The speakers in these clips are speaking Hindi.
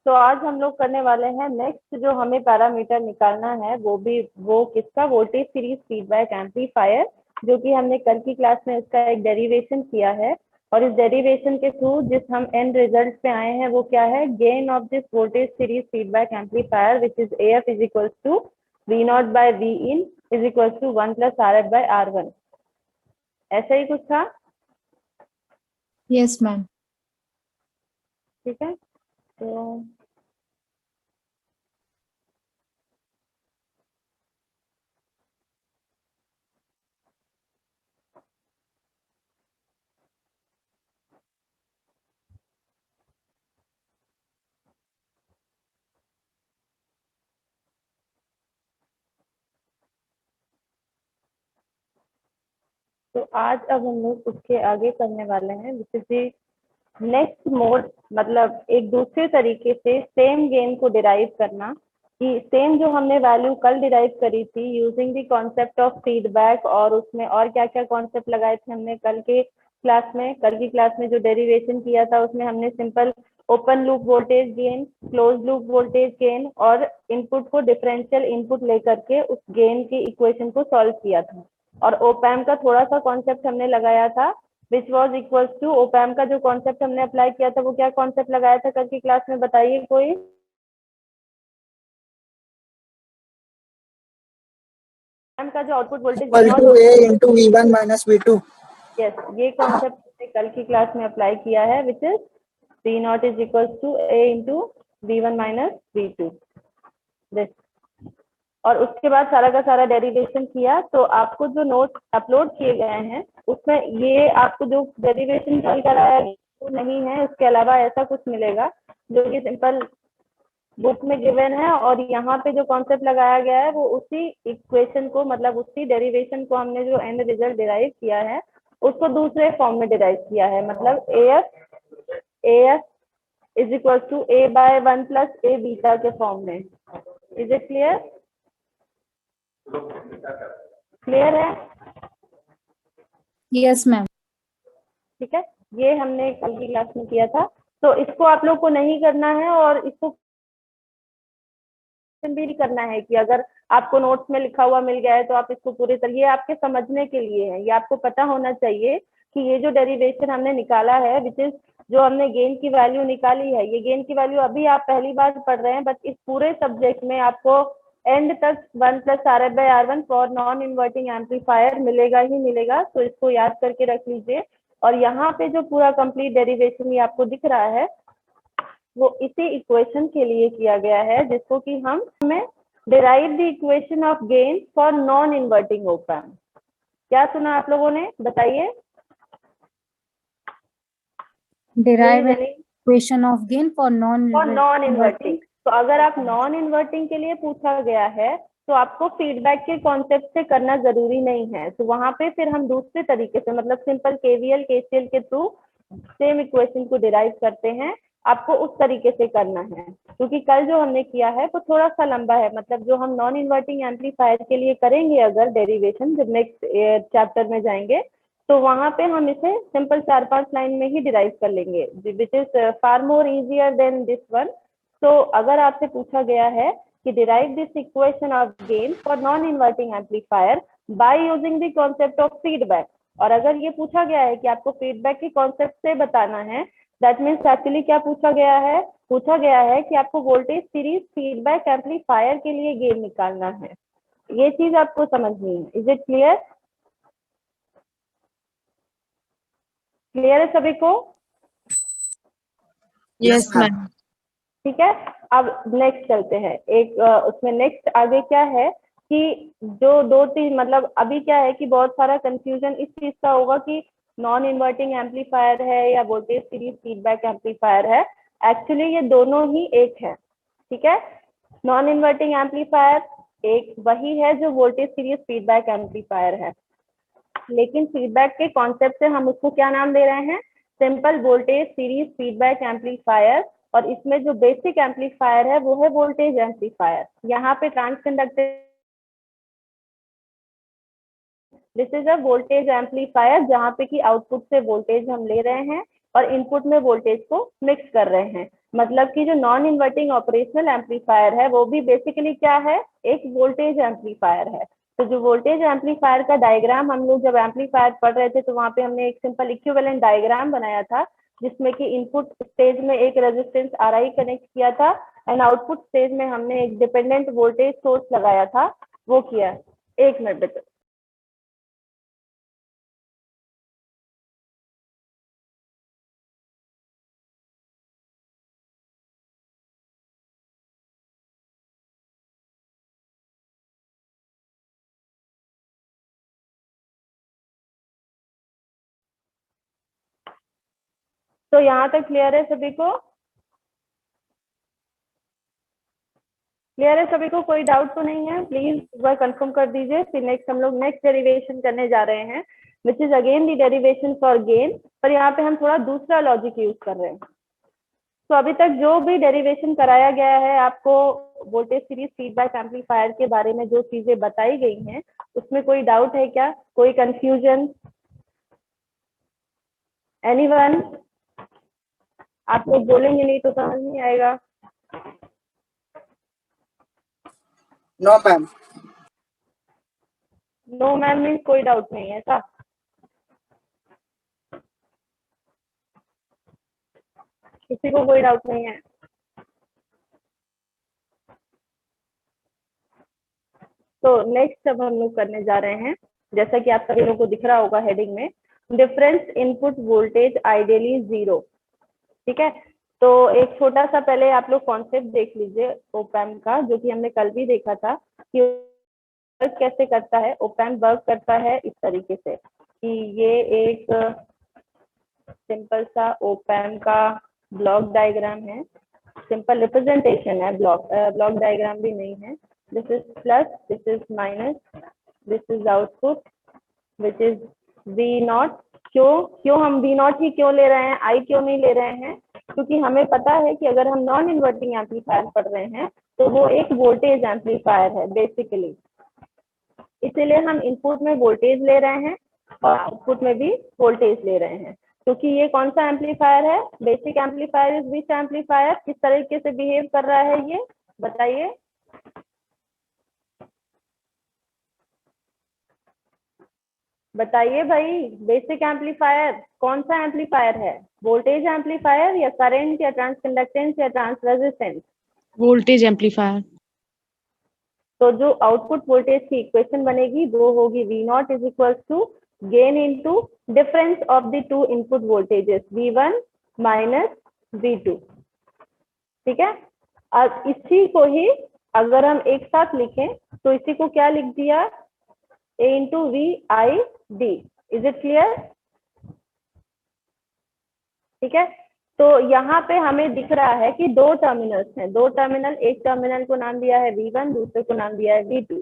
तो आज हम लोग करने वाले हैं नेक्स्ट जो हमें पैरामीटर निकालना है वो किसका, वोल्टेज सीरीज फीडबैक एम्पलीफायर, जो कि हमने कल की क्लास में इसका एक डेरिवेशन किया है। और इस डेरिवेशन के थ्रू जिस हम एंड रिजल्ट पे आए हैं वो क्या है, gain of this voltage series feedback amplifier which is AF is equal to V0 by Vin is equal to 1 plus RF by R1। ऐसा ही कुछ था। Yes ma'am. ठीक है, तो आज अब हम लोग उसके आगे करने वाले हैं नेक्स्ट मोड, मतलब एक दूसरे तरीके से सेम गेन को डिराइव करना, कि सेम जो हमने वैल्यू कल डिराइव करी थी using the concept of feedback, और उसमें और क्या क्या कॉन्सेप्ट लगाए थे हमने कल की क्लास में जो डेरिवेशन किया था उसमें हमने simple open loop voltage gain, close loop voltage gain और इनपुट को डिफरेंशियल इनपुट लेकर के उस गेन की इक्वेशन को सॉल्व किया था। और ओपैम का थोड़ा सा कॉन्सेप्ट हमने लगाया था which was equal to, op amp का जो कॉन्सेप्ट हमने अप्लाई किया था वो क्या कॉन्सेप्ट लगाया था कल की क्लास में, बताइए कोई। ओपैम का जो output voltage A into V1 minus V2। Yes, ये कॉन्सेप्ट हमने कल की क्लास में अप्लाई किया है which is V0 is equal to A into V1 minus V2। और उसके बाद सारा का सारा डेरिवेशन किया। तो आपको जो नोट अपलोड किए गए हैं उसमें ये आपको जो डेरिवेशन कल कराया वो नहीं है, उसके अलावा ऐसा कुछ मिलेगा जो कि सिंपल बुक में गिवन है। और यहाँ पे जो कॉन्सेप्ट लगाया गया है वो उसी इक्वेशन को, मतलब उसी डेरिवेशन को हमने जो एंड रिजल्ट डिराइव किया है उसको दूसरे फॉर्म में डिराइव किया है, मतलब AF is equal to A by 1 plus A beta के फॉर्म में। Is it clear? क्लियर है? Yes ma'am. ठीक है, ये हमने कल की क्लास में किया था। तो इसको आप लोग को नहीं करना है और इसको भी नहीं करना है कि अगर आपको नोट्स में लिखा हुआ मिल गया है तो आप इसको पूरी तरह, ये आपके समझने के लिए है, ये आपको पता होना चाहिए कि ये जो डेरिवेशन हमने निकाला है विच इज जो हमने गेन की वैल्यू निकाली है, ये गेन की वैल्यू अभी आप पहली बार पढ़ रहे हैं, बट इस पूरे सब्जेक्ट में आपको एंड तक 1 plus RF by R1 for non inverting amplifier मिलेगा ही मिलेगा। तो इसको याद करके रख लीजिए। और यहाँ पे जो पूरा कंप्लीट डेरिवेशन ये आपको दिख रहा है वो इसी इक्वेशन के लिए किया गया है जिसको कि हमें derive the equation of gain for non inverting op amp. क्या सुना आप लोगों ने, बताइए। Derive equation of gain for non inverting. तो अगर आप नॉन इन्वर्टिंग के लिए पूछा गया है तो आपको फीडबैक के कॉन्सेप्ट से करना जरूरी नहीं है। तो वहां पे फिर हम दूसरे तरीके से, मतलब सिंपल KVL KCL के थ्रू सेम इक्वेशन को डिराइव करते हैं। आपको उस तरीके से करना है क्योंकि कल जो हमने किया है वो थोड़ा सा लंबा है। मतलब जो हम नॉन इन्वर्टिंग एम्पलीफायर के लिए करेंगे अगर डेरिवेशन जब नेक्स्ट चैप्टर में जाएंगे तो वहां पे हम इसे सिंपल 4-5 लाइन में ही डिराइव कर लेंगे which is far more easier than this one. तो अगर आपसे पूछा गया है कि derive this equation of gain for non inverting amplifier by using the concept of feedback, और अगर ये पूछा गया है कि आपको फीडबैक के कॉन्सेप्ट से बताना है, दैट मीन्स एक्चुअली क्या पूछा गया है, पूछा गया है कि आपको वोल्टेज सीरीज फीडबैक एम्पलीफायर के लिए गेन निकालना है। ये चीज आपको समझनी है। Is it clear? क्लियर है सभी को? Yes ma'am. ठीक है, अब नेक्स्ट चलते हैं। एक उसमें नेक्स्ट आगे क्या है कि जो 2-3, मतलब अभी क्या है कि बहुत सारा कंफ्यूजन इस चीज का होगा कि नॉन इन्वर्टिंग एम्पलीफायर है या वोल्टेज सीरीज फीडबैक एम्पलीफायर है। एक्चुअली ये दोनों ही एक है। ठीक है, नॉन इन्वर्टिंग एम्पलीफायर एक वही है जो वोल्टेज सीरीज फीडबैक एम्पलीफायर है, लेकिन फीडबैक के कॉन्सेप्ट से हम उसको क्या नाम दे रहे हैं, simple voltage series feedback amplifier. और इसमें जो बेसिक एम्पलीफायर है वो है वोल्टेज एम्पलीफायर। यहाँ पे transconductor, this is a voltage amplifier जहाँ पे कि आउटपुट से वोल्टेज हम ले रहे हैं और इनपुट में वोल्टेज को मिक्स कर रहे हैं। मतलब कि जो नॉन इन्वर्टिंग ऑपरेशनल एम्पलीफायर है वो भी बेसिकली क्या है, एक वोल्टेज एम्पलीफायर है। तो जो वोल्टेज एम्पलीफायर का डायग्राम हम लोग जब एम्पलीफायर पढ़ रहे थे तो वहां पे हमने एक सिंपल इक्विवेलेंट डायग्राम बनाया था, जिसमें कि इनपुट स्टेज में एक रेजिस्टेंस आरआई कनेक्ट किया था एंड आउटपुट स्टेज में हमने एक डिपेंडेंट वोल्टेज सोर्स लगाया था, वो किया। एक मिनट बेटा। तो यहाँ तक क्लियर है सभी को? क्लियर है सभी को? कोई डाउट तो नहीं है? प्लीज एक बार कंफर्म कर दीजिए। फिर नेक्स्ट हम लोग नेक्स्ट डेरिवेशन करने जा रहे हैं, which is again the derivation for gain, पर यहाँ पे हम थोड़ा दूसरा लॉजिक यूज कर रहे हैं। तो अभी तक जो भी डेरिवेशन कराया गया है आपको वोल्टेज सीरीज फीडबैक एम्पलीफायर के बारे में जो चीजें बताई गई हैं, उसमें कोई डाउट है क्या? कोई कंफ्यूजन? एनीवन? आप लोग बोलेंगे नहीं तो समझ नहीं आएगा। No, ma'am. No ma'am means कोई डाउट नहीं है ऐसा? किसी को कोई डाउट नहीं है? तो नेक्स्ट अब हम लोग करने जा रहे हैं, जैसा कि आप सभी लोगों को दिख रहा होगा हेडिंग में, difference input voltage ideally zero. ठीक है, तो एक छोटा सा पहले आप लोग कॉन्सेप्ट देख लीजिए ओपैम्प का, जो कि हमने कल भी देखा था कि वर्क कैसे करता है। ओपैम्प वर्क करता है इस तरीके से कि ये एक सिंपल सा ओपैम्प का ब्लॉक डायग्राम है, सिंपल रिप्रेजेंटेशन है, ब्लॉक डायग्राम भी नहीं है। This is plus, this is minus, this is output which is V not. क्यों हम वी नॉट ही क्यों ले रहे हैं, आई क्यों नहीं ले रहे हैं? क्योंकि हमें पता है कि अगर हम नॉन इन्वर्टिंग एम्पलीफायर पढ़ रहे हैं तो वो एक वोल्टेज एम्पलीफायर है बेसिकली, इसीलिए हम इनपुट में वोल्टेज ले रहे हैं और आउटपुट में भी वोल्टेज ले रहे हैं। क्योंकि ये कौन सा एम्पलीफायर है? Basic amplifier is which amplifier? किस तरीके से बिहेव कर रहा है ये बताइए? बताइए भाई, बेसिक एम्पलीफायर कौन सा एम्पलीफायर है? वोल्टेज एम्पलीफायर या करंट या ट्रांस कंडक्टेंस या ट्रांस रेजिस्टेंस? Voltage amplifier. तो जो आउटपुट वोल्टेज की इक्वेशन बनेगी वो होगी V not is equal to gain into difference of the two input voltages V1 minus V2। ठीक है, अब इसी को ही अगर हम एक साथ लिखें तो इसी को क्या लिख दिया? A into VID। Is it clear? ठीक है, तो यहाँ पे हमें दिख रहा है कि दो टर्मिनल्स हैं, दो टर्मिनल, एक टर्मिनल को नाम दिया है V1, दूसरे को नाम दिया है V2।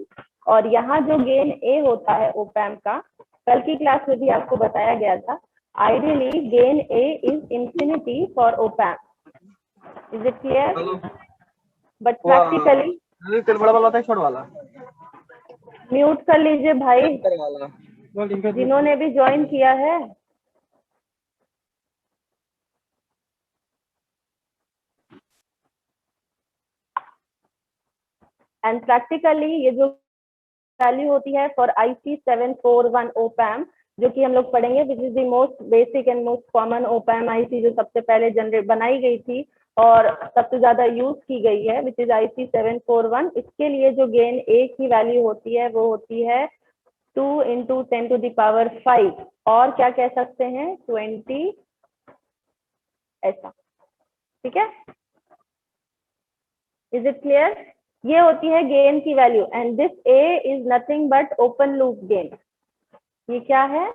और यहाँ जो गेन A होता है ओपैम्प का, कल की क्लास में भी आपको बताया गया था, ideally gain A is infinity for op-amp. Is it clear? But practically तेल बड़ा वाला था छोटा वाला? म्यूट कर लीजिए भाई जिन्होंने भी ज्वाइन किया है। एंड प्रैक्टिकली ये जो वैल्यू होती है फॉर IC741 ओपैम्प, जो कि हम लोग पढ़ेंगे, which is the most basic and most common op-amp IC जो सबसे पहले जनरेट बनाई गई थी और सबसे ज्यादा यूज की गई है, विच इज IC741। इसके लिए जो गेन A की वैल्यू होती है वो होती है 2 × 10⁵, और क्या कह सकते हैं 20 ऐसा। ठीक है, इज इट क्लियर? ये होती है गेन की value and this A is nothing but open loop gain. ये क्या है?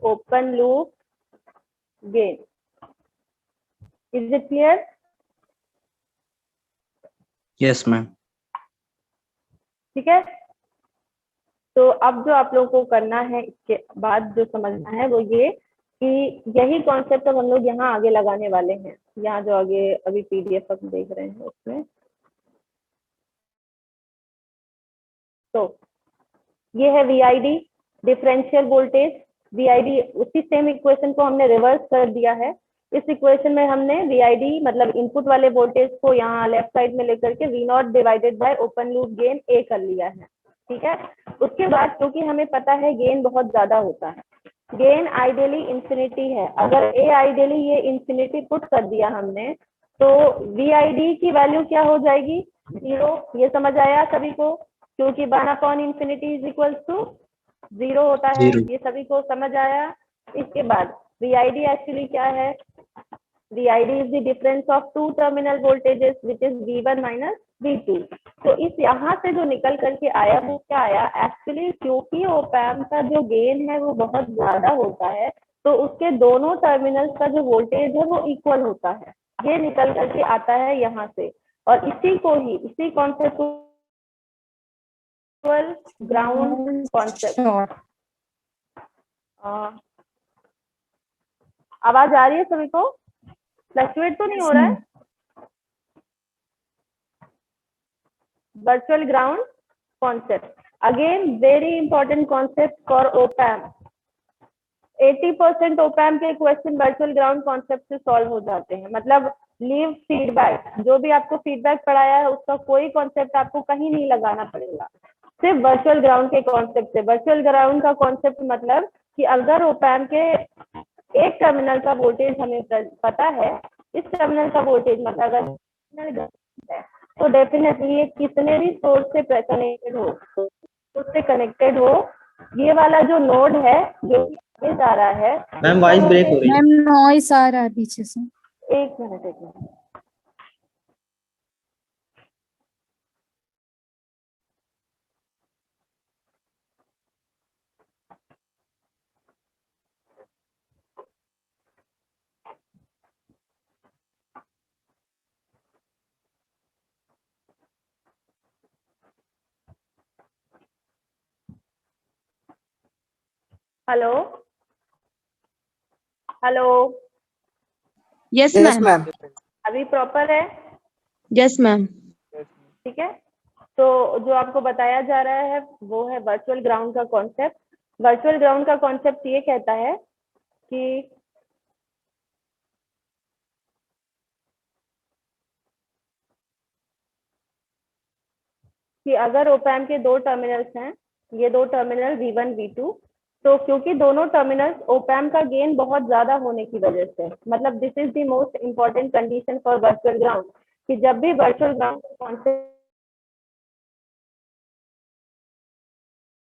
Open loop gain. Is it clear? Yes ma'am. ठीक है, तो अब जो आप लोगों को करना है इसके बाद जो समझना है वो ये कि यही कॉन्सेप्ट अब हम लोग यहाँ आगे लगाने वाले हैं, यहाँ जो आगे अभी PDF हम देख रहे हैं उसमें। तो ये है VID, डिफरेंशियल वोल्टेज VID। उसी सेम इक्वेशन को हमने रिवर्स कर दिया है, इस इक्वेशन में हमने VID मतलब इनपुट वाले वोल्टेज को यहाँ लेफ्ट साइड में लेकर के V0 divided by open loop gain A कर लिया है, ठीक है। उसके बाद क्योंकि हमें पता है गेन बहुत ज्यादा होता है, गेन आइडियली इंफिनिटी है, अगर A आइडियली ये इंफिनिटी पुट कर दिया हमने तो VID की वैल्यू क्या हो जाएगी, 0। ये समझ आया सभी को, क्योंकि 1/इंफिनिटी इज इक्वल टू 0 होता है, ये सभी को समझ आया। इसके बाद VID एक्चुअली क्या है, VID is the difference of two terminal voltages which is V1 minus V2। तो इस यहाँ से जो निकल करके आया वो क्या आया, एक्चुअली क्योंकि ओप एम्प का जो गेन है वो बहुत ज्यादा होता है तो उसके दोनों टर्मिनल्स का जो वोल्टेज है वो इक्वल होता है, ये निकल करके आता है यहाँ से। और इसी को ही, इसी कॉन्सेप्ट ग्राउंड कॉन्सेप्ट, आवाज आ रही है सभी को, फ्लक्चुएट तो नहीं हो रहा है। Virtual ground concept again very important concept for op amp. 80% op amp के क्वेश्चन वर्चुअल ग्राउंड कॉन्सेप्ट से सॉल्व हो जाते हैं, मतलब लीव फीडबैक, जो भी आपको फीडबैक पढ़ाया है उसका कोई कॉन्सेप्ट आपको कहीं नहीं लगाना पड़ेगा, सिर्फ वर्चुअल ग्राउंड के कॉन्सेप्ट से। वर्चुअल ग्राउंड का कॉन्सेप्ट मतलब कि अगर ओप एम्प के एक टर्मिनल का वोल्टेज हमें पता है, इस टर्मिनल का वोल्टेज मतलब अगर तो डेफिनेटली ये कितने भी सोर्स से कनेक्टेड हो, उससे कनेक्टेड हो, ये वाला जो नोड है जो आगे जा रहा है। मैम वॉइस ब्रेक हो रही है। मैम नॉइस आ रहा है पीछे से। एक minute. Hello hello, Yes, Yes, ma'am. ma'am. अभी प्रॉपर है? Yes, ma'am. ठीक है, तो जो आपको बताया जा रहा है वो है वर्चुअल ग्राउंड का कॉन्सेप्ट। वर्चुअल ग्राउंड का कॉन्सेप्ट ये कहता है कि अगर ओप एम्प के दो टर्मिनल्स हैं, ये दो टर्मिनल V1 V2, तो क्योंकि दोनों टर्मिनल्स ओप एम्प का गेन बहुत ज्यादा होने की वजह से, मतलब this is the most important condition for virtual ground, कि जब भी वर्चुअल ग्राउंड कॉन्सेप्ट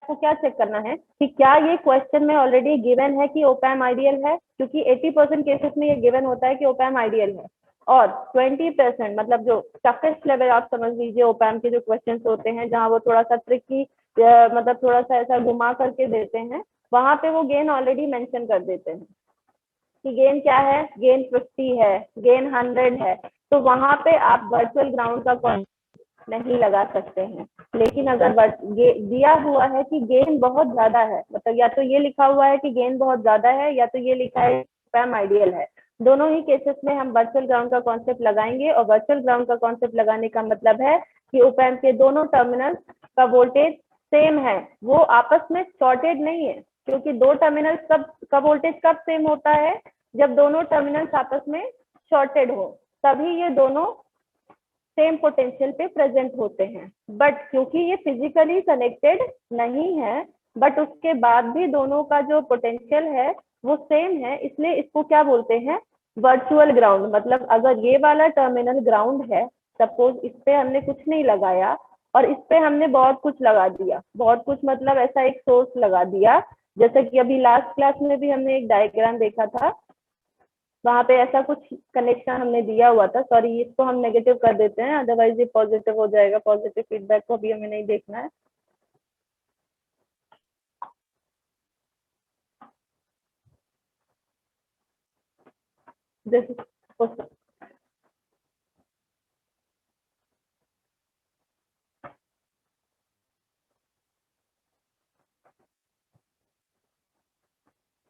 को क्या चेक करना है कि क्या ये क्वेश्चन में ऑलरेडी गिवन है कि ओप एम्प आइडियल है, क्योंकि 80% केसेस में ये गिवन होता है कि ओप एम्प आइडियल है, और 20% मतलब जो टफेस्ट लेवल आप समझ लीजिए ओप एम्प के जो क्वेश्चंस होते हैं जहाँ वो थोड़ा सा ट्रिकी मतलब थोड़ा सा ऐसा घुमा करके देते हैं, वहां पे वो गेन ऑलरेडी मेंशन कर देते हैं कि गेन क्या है, गेन 50 है, गेन 100 है, तो वहां पे आप वर्चुअल ग्राउंड का नहीं लगा सकते हैं। लेकिन अगर दिया हुआ है कि गेन बहुत ज्यादा है, मतलब या तो ये लिखा हुआ है कि गेन बहुत ज्यादा है या तो ये लिखा है ओप एम्प आइडियल है, दोनों ही केसेस में हम वर्चुअल ग्राउंड का कॉन्सेप्ट लगाएंगे। और वर्चुअल ग्राउंड का कॉन्सेप्ट लगाने का मतलब है कि ओप एम्प के दोनों टर्मिनल का वोल्टेज सेम है, वो आपस में शॉर्टेड नहीं है, क्योंकि दो टर्मिनल का वोल्टेज कब सेम होता है, जब दोनों टर्मिनल्स आपस में शॉर्टेड हो, तभी ये दोनों सेम पोटेंशियल पे प्रेजेंट होते हैं। बट क्योंकि ये फिजिकली कनेक्टेड नहीं है, बट उसके बाद भी दोनों का जो पोटेंशियल है वो सेम है, इसलिए इसको क्या बोलते हैं, वर्चुअल ग्राउंड। मतलब अगर ये वाला टर्मिनल ग्राउंड है, सपोज इस पे हमने कुछ नहीं लगाया और इस पे हमने बहुत कुछ लगा दिया, बहुत कुछ मतलब ऐसा एक सोर्स लगा दिया, जैसे कि अभी लास्ट क्लास में भी हमने एक डायग्राम देखा था, वहां पे ऐसा कुछ कनेक्शन हमने दिया हुआ था। सॉरी, इसको हम नेगेटिव कर देते हैं, अदरवाइज ये पॉजिटिव हो जाएगा, पॉजिटिव फीडबैक को भी हमें नहीं देखना है। This is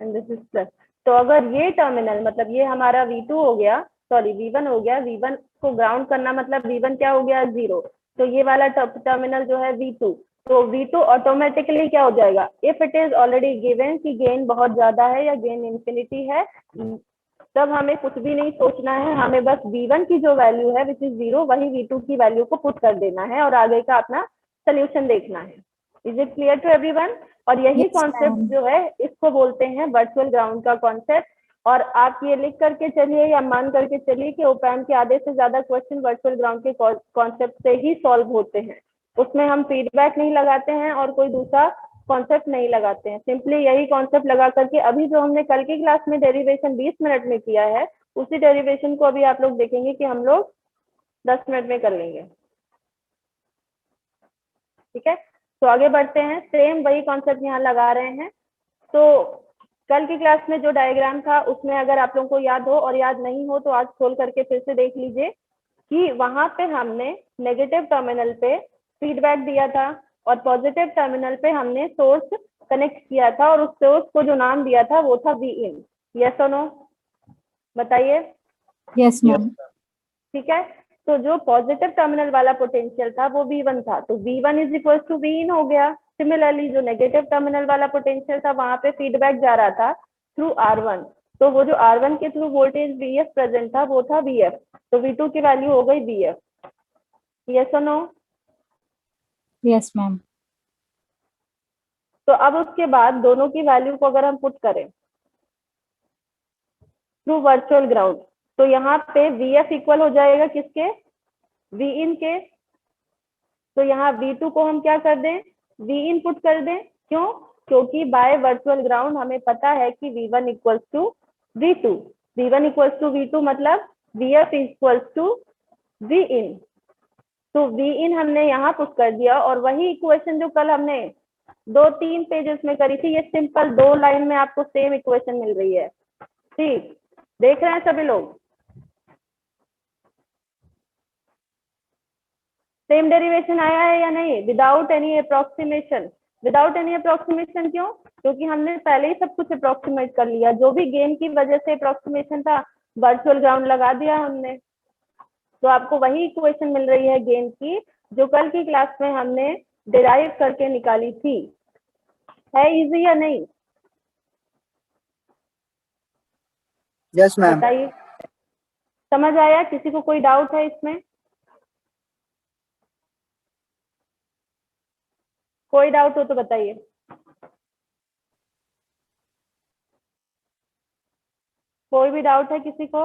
and this is plus। तो अगर ये टर्मिनल मतलब ये हमारा V2 हो गया, सॉरी V1 हो गया, V1 को ग्राउंड करना मतलब V1 क्या हो गया, 0, तो ये वाला टर्मिनल जो है V2, तो V2 ऑटोमेटिकली क्या हो जाएगा, if it is already given कि गेन बहुत ज्यादा है या गेन इंफिनिटी है, तब हमें कुछ भी नहीं सोचना है, हमें बस V1 की जो वैल्यू है विच इज 0 वही V2 की वैल्यू को पुट कर देना है और आगे का अपना सोल्यूशन देखना है। Is it clear to everyone? और यही Yes, कॉन्सेप्ट ma'am. जो है इसको बोलते हैं वर्चुअल ग्राउंड का कॉन्सेप्ट। और आप ये लिख करके चलिए या मान करके चलिए कि ओपैम के आधे से ज्यादा क्वेश्चन वर्चुअल ग्राउंड के कॉन्सेप्ट से ही सॉल्व होते हैं। उसमें हम फीडबैक नहीं लगाते हैं और कोई दूसरा कॉन्सेप्ट नहीं लगाते हैं, सिंपली यही कॉन्सेप्ट लगा करके अभी जो हमने कल की क्लास में डेरिवेशन 20 मिनट में किया है उसी डेरिवेशन को अभी आप लोग देखेंगे कि हम लोग 10 मिनट में कर लेंगे। ठीक है, तो आगे बढ़ते हैं, सेम वही कॉन्सेप्ट यहाँ लगा रहे हैं। तो कल की क्लास में जो डायग्राम था उसमें अगर आप लोगों को याद हो और याद नहीं हो तो आज खोल करके फिर से देख लीजिए कि वहां पे हमने नेगेटिव टर्मिनल पे फीडबैक दिया था और पॉजिटिव टर्मिनल पे हमने सोर्स कनेक्ट किया था और उस सोर्स को जो नाम दिया था वो था वी इन। यस और नो बताइए। Yes, ma'am. ठीक है, तो जो पॉजिटिव टर्मिनल वाला पोटेंशियल था वो V1 था, तो V1 is equal to V in हो गया। सिमिलरली जो नेगेटिव टर्मिनल वाला पोटेंशियल था वहां पे फीडबैक जा रहा था थ्रू R1, तो वो जो R1 के थ्रू वोल्टेज VF प्रेजेंट था वो था VF, तो V2 की वैल्यू हो गई VF। यस और नो? Yes, ma'am. तो अब उसके बाद दोनों की वैल्यू को अगर हम पुट करें थ्रू वर्चुअल ग्राउंड तो यहाँ पे VF इक्वल हो जाएगा किसके? V इन के। तो यहाँ V2 को हम क्या कर दें? V इन पुट कर दें। क्यों? क्योंकि बाय वर्चुअल ग्राउंड हमें पता है कि V1 equals to V2, V1 equals to V2 मतलब VF इक्वल्स टू V इन। तो V इन हमने यहाँ पुट कर दिया और वही इक्वेशन जो कल हमने 2-3 पेजेस में करी थी, ये सिंपल 2 लाइन में आपको सेम इक्वेशन मिल रही है। ठीक, देख रहे हैं सभी लोग? सेम डेरिवेशन आया है या नहीं? Without any approximation. Without any approximation क्यों? क्योंकि हमने पहले ही सब कुछ अप्रोक्सीमेट कर लिया, जो भी गेन की वजह से अप्रोक्सीमेशन था वर्चुअल ग्राउंड लगा दिया हमने, तो आपको वही इक्वेशन मिल रही है गेन की जो कल की क्लास में हमने डिराइव करके निकाली थी। है इजी या नहीं? Yes, ma'am. बताइए, समझ आया? किसी को कोई डाउट है इसमें? कोई डाउट हो तो बताइए। कोई भी डाउट है किसी को?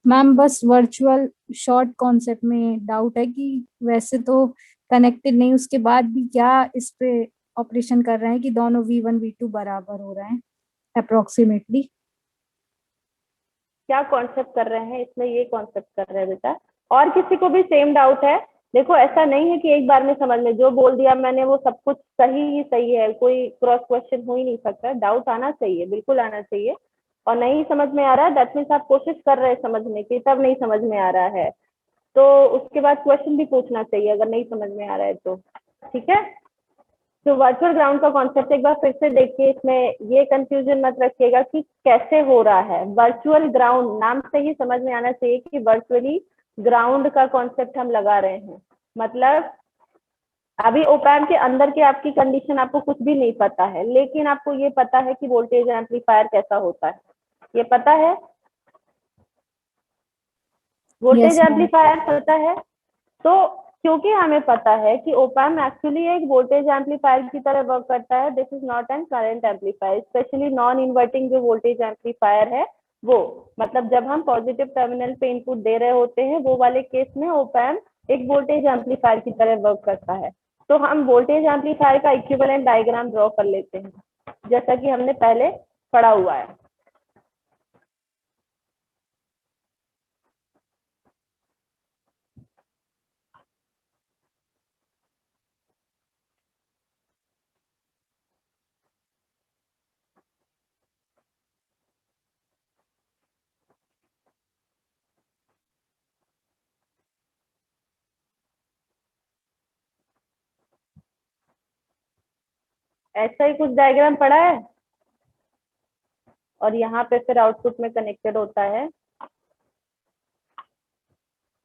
मैम बस वर्चुअल शॉर्ट कॉन्सेप्ट में डाउट है कि वैसे तो कनेक्टेड नहीं, उसके बाद भी क्या इस पे ऑपरेशन कर रहे हैं कि दोनों V1 V2 बराबर हो रहे हैं अप्रोक्सीमेटली। क्या कॉन्सेप्ट कर रहे हैं इसमें? ये कॉन्सेप्ट कर रहे हैं बेटा। और किसी को भी सेम डाउट है? देखो ऐसा नहीं है कि एक बार में समझ में जो बोल दिया मैंने वो सब कुछ सही ही सही है, कोई क्रॉस क्वेश्चन हो ही नहीं सकता। डाउट आना चाहिए, बिल्कुल आना चाहिए। और नहीं समझ में आ रहा है दैट मीन्स आप कोशिश कर रहे हैं समझने की, तब नहीं समझ में आ रहा है तो उसके बाद क्वेश्चन भी पूछना चाहिए अगर नहीं समझ में आ रहा है तो। ठीक है, तो वर्चुअल ग्राउंड का कॉन्सेप्ट एक बार फिर से देखिए, इसमें ये कंफ्यूजन मत रखिएगा कि कैसे हो रहा है। वर्चुअल ग्राउंड नाम से ही समझ में आना चाहिए कि वर्चुअली ग्राउंड का कॉन्सेप्ट हम लगा रहे हैं। मतलब अभी ओपैम के अंदर की आपकी कंडीशन आपको कुछ भी नहीं पता है, लेकिन आपको ये पता है कि वोल्टेज एम्पलीफायर कैसा होता है, ये पता है? Voltage Yes, ma'am. एम्पलीफायर पता है। तो क्योंकि हमें पता है कि ओपैम एक्चुअली एक वोल्टेज एम्पलीफायर की तरह वर्क करता है, this is not an current amplifier, specially non inverting जो वोल्टेज एम्पलीफायर है वो, मतलब जब हम पॉजिटिव टर्मिनल पे इनपुट दे रहे होते हैं वो वाले केस में ओपैम एक वोल्टेज एम्पलीफायर की तरह वर्क करता है। तो हम वोल्टेज एम्पलीफायर का इक्विवेलेंट डायग्राम ड्रॉ कर लेते हैं जैसा कि हमने पहले पढ़ा हुआ है। ऐसा ही कुछ डायग्राम पढ़ा है और यहाँ पे फिर आउटपुट में कनेक्टेड होता है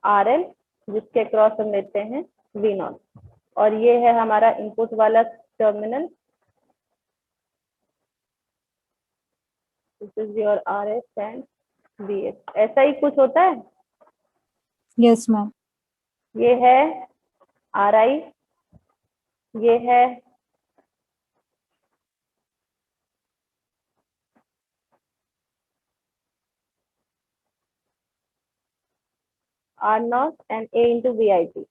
RL जिसके अक्रॉस हम लेते हैं V0 और ये है हमारा इनपुट वाला terminal this is your R S and B S, ऐसा ही कुछ होता है। Yes ma'am. ये है आर आई, ये है R not and A into V I T,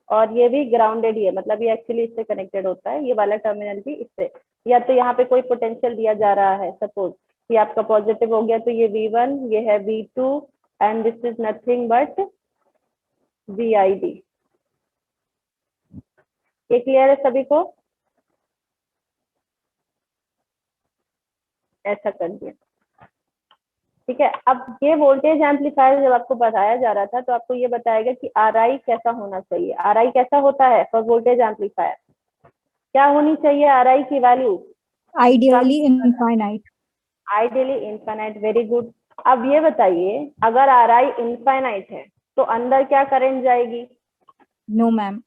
और ये भी ग्राउंडेड ही है, मतलब ये एक्चुअली इससे कनेक्टेड होता है, ये वाला टर्मिनल भी इससे। या तो यहाँ पे कोई पोटेंशियल दिया जा रहा है, सपोज ये आपका पॉजिटिव हो गया, तो ये V1, ये है V2 and this is nothing but VID। ये क्लियर है सभी को? ऐसा कर दिया, ठीक है। अब ये वोल्टेज एम्पलीफायर जब आपको बताया जा रहा था तो आपको ये बताएगा कि RI कैसा होना चाहिए। RI कैसा होता है फॉर वोल्टेज एम्पलीफायर? क्या होनी चाहिए RI की value? Ideally infinite. Ideally infinite, very good. अब ये बताइए, अगर RI इनफाइनाइट है तो अंदर क्या करंट जाएगी? No ma'am.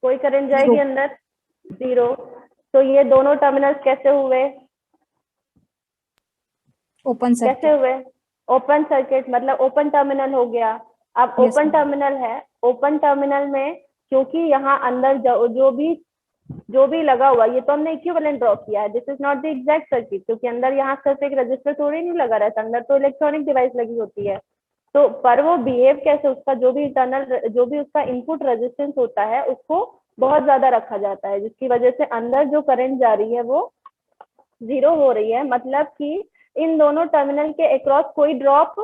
कोई करंट जाएगी अंदर? जीरो। तो ये दोनों टर्मिनल्स कैसे हुए? ओपन कैसे सर्किट। हुए? ओपन सर्किट, मतलब ओपन टर्मिनल हो गया। अब Yes, ओपन ma'am. टर्मिनल है, ओपन टर्मिनल में क्योंकि यहाँ अंदर जो भी लगा हुआ, ये तो हमने इक्विवेलेंट ड्रॉ किया है, this is not the exact circuit, क्योंकि अंदर यहाँ सिर्फ एक रजिस्टर थोड़ी नहीं लगा रहता, अंदर तो इलेक्ट्रॉनिक डिवाइस लगी होती है। तो पर वो बिहेव कैसे, उसका जो भी उसका इनपुट रेजिस्टेंस होता है उसको बहुत ज्यादा रखा जाता है, जिसकी वजह से अंदर जो करंट जा रही है वो जीरो हो रही है। मतलब कि इन दोनों टर्मिनल के अक्रॉस कोई ड्रॉप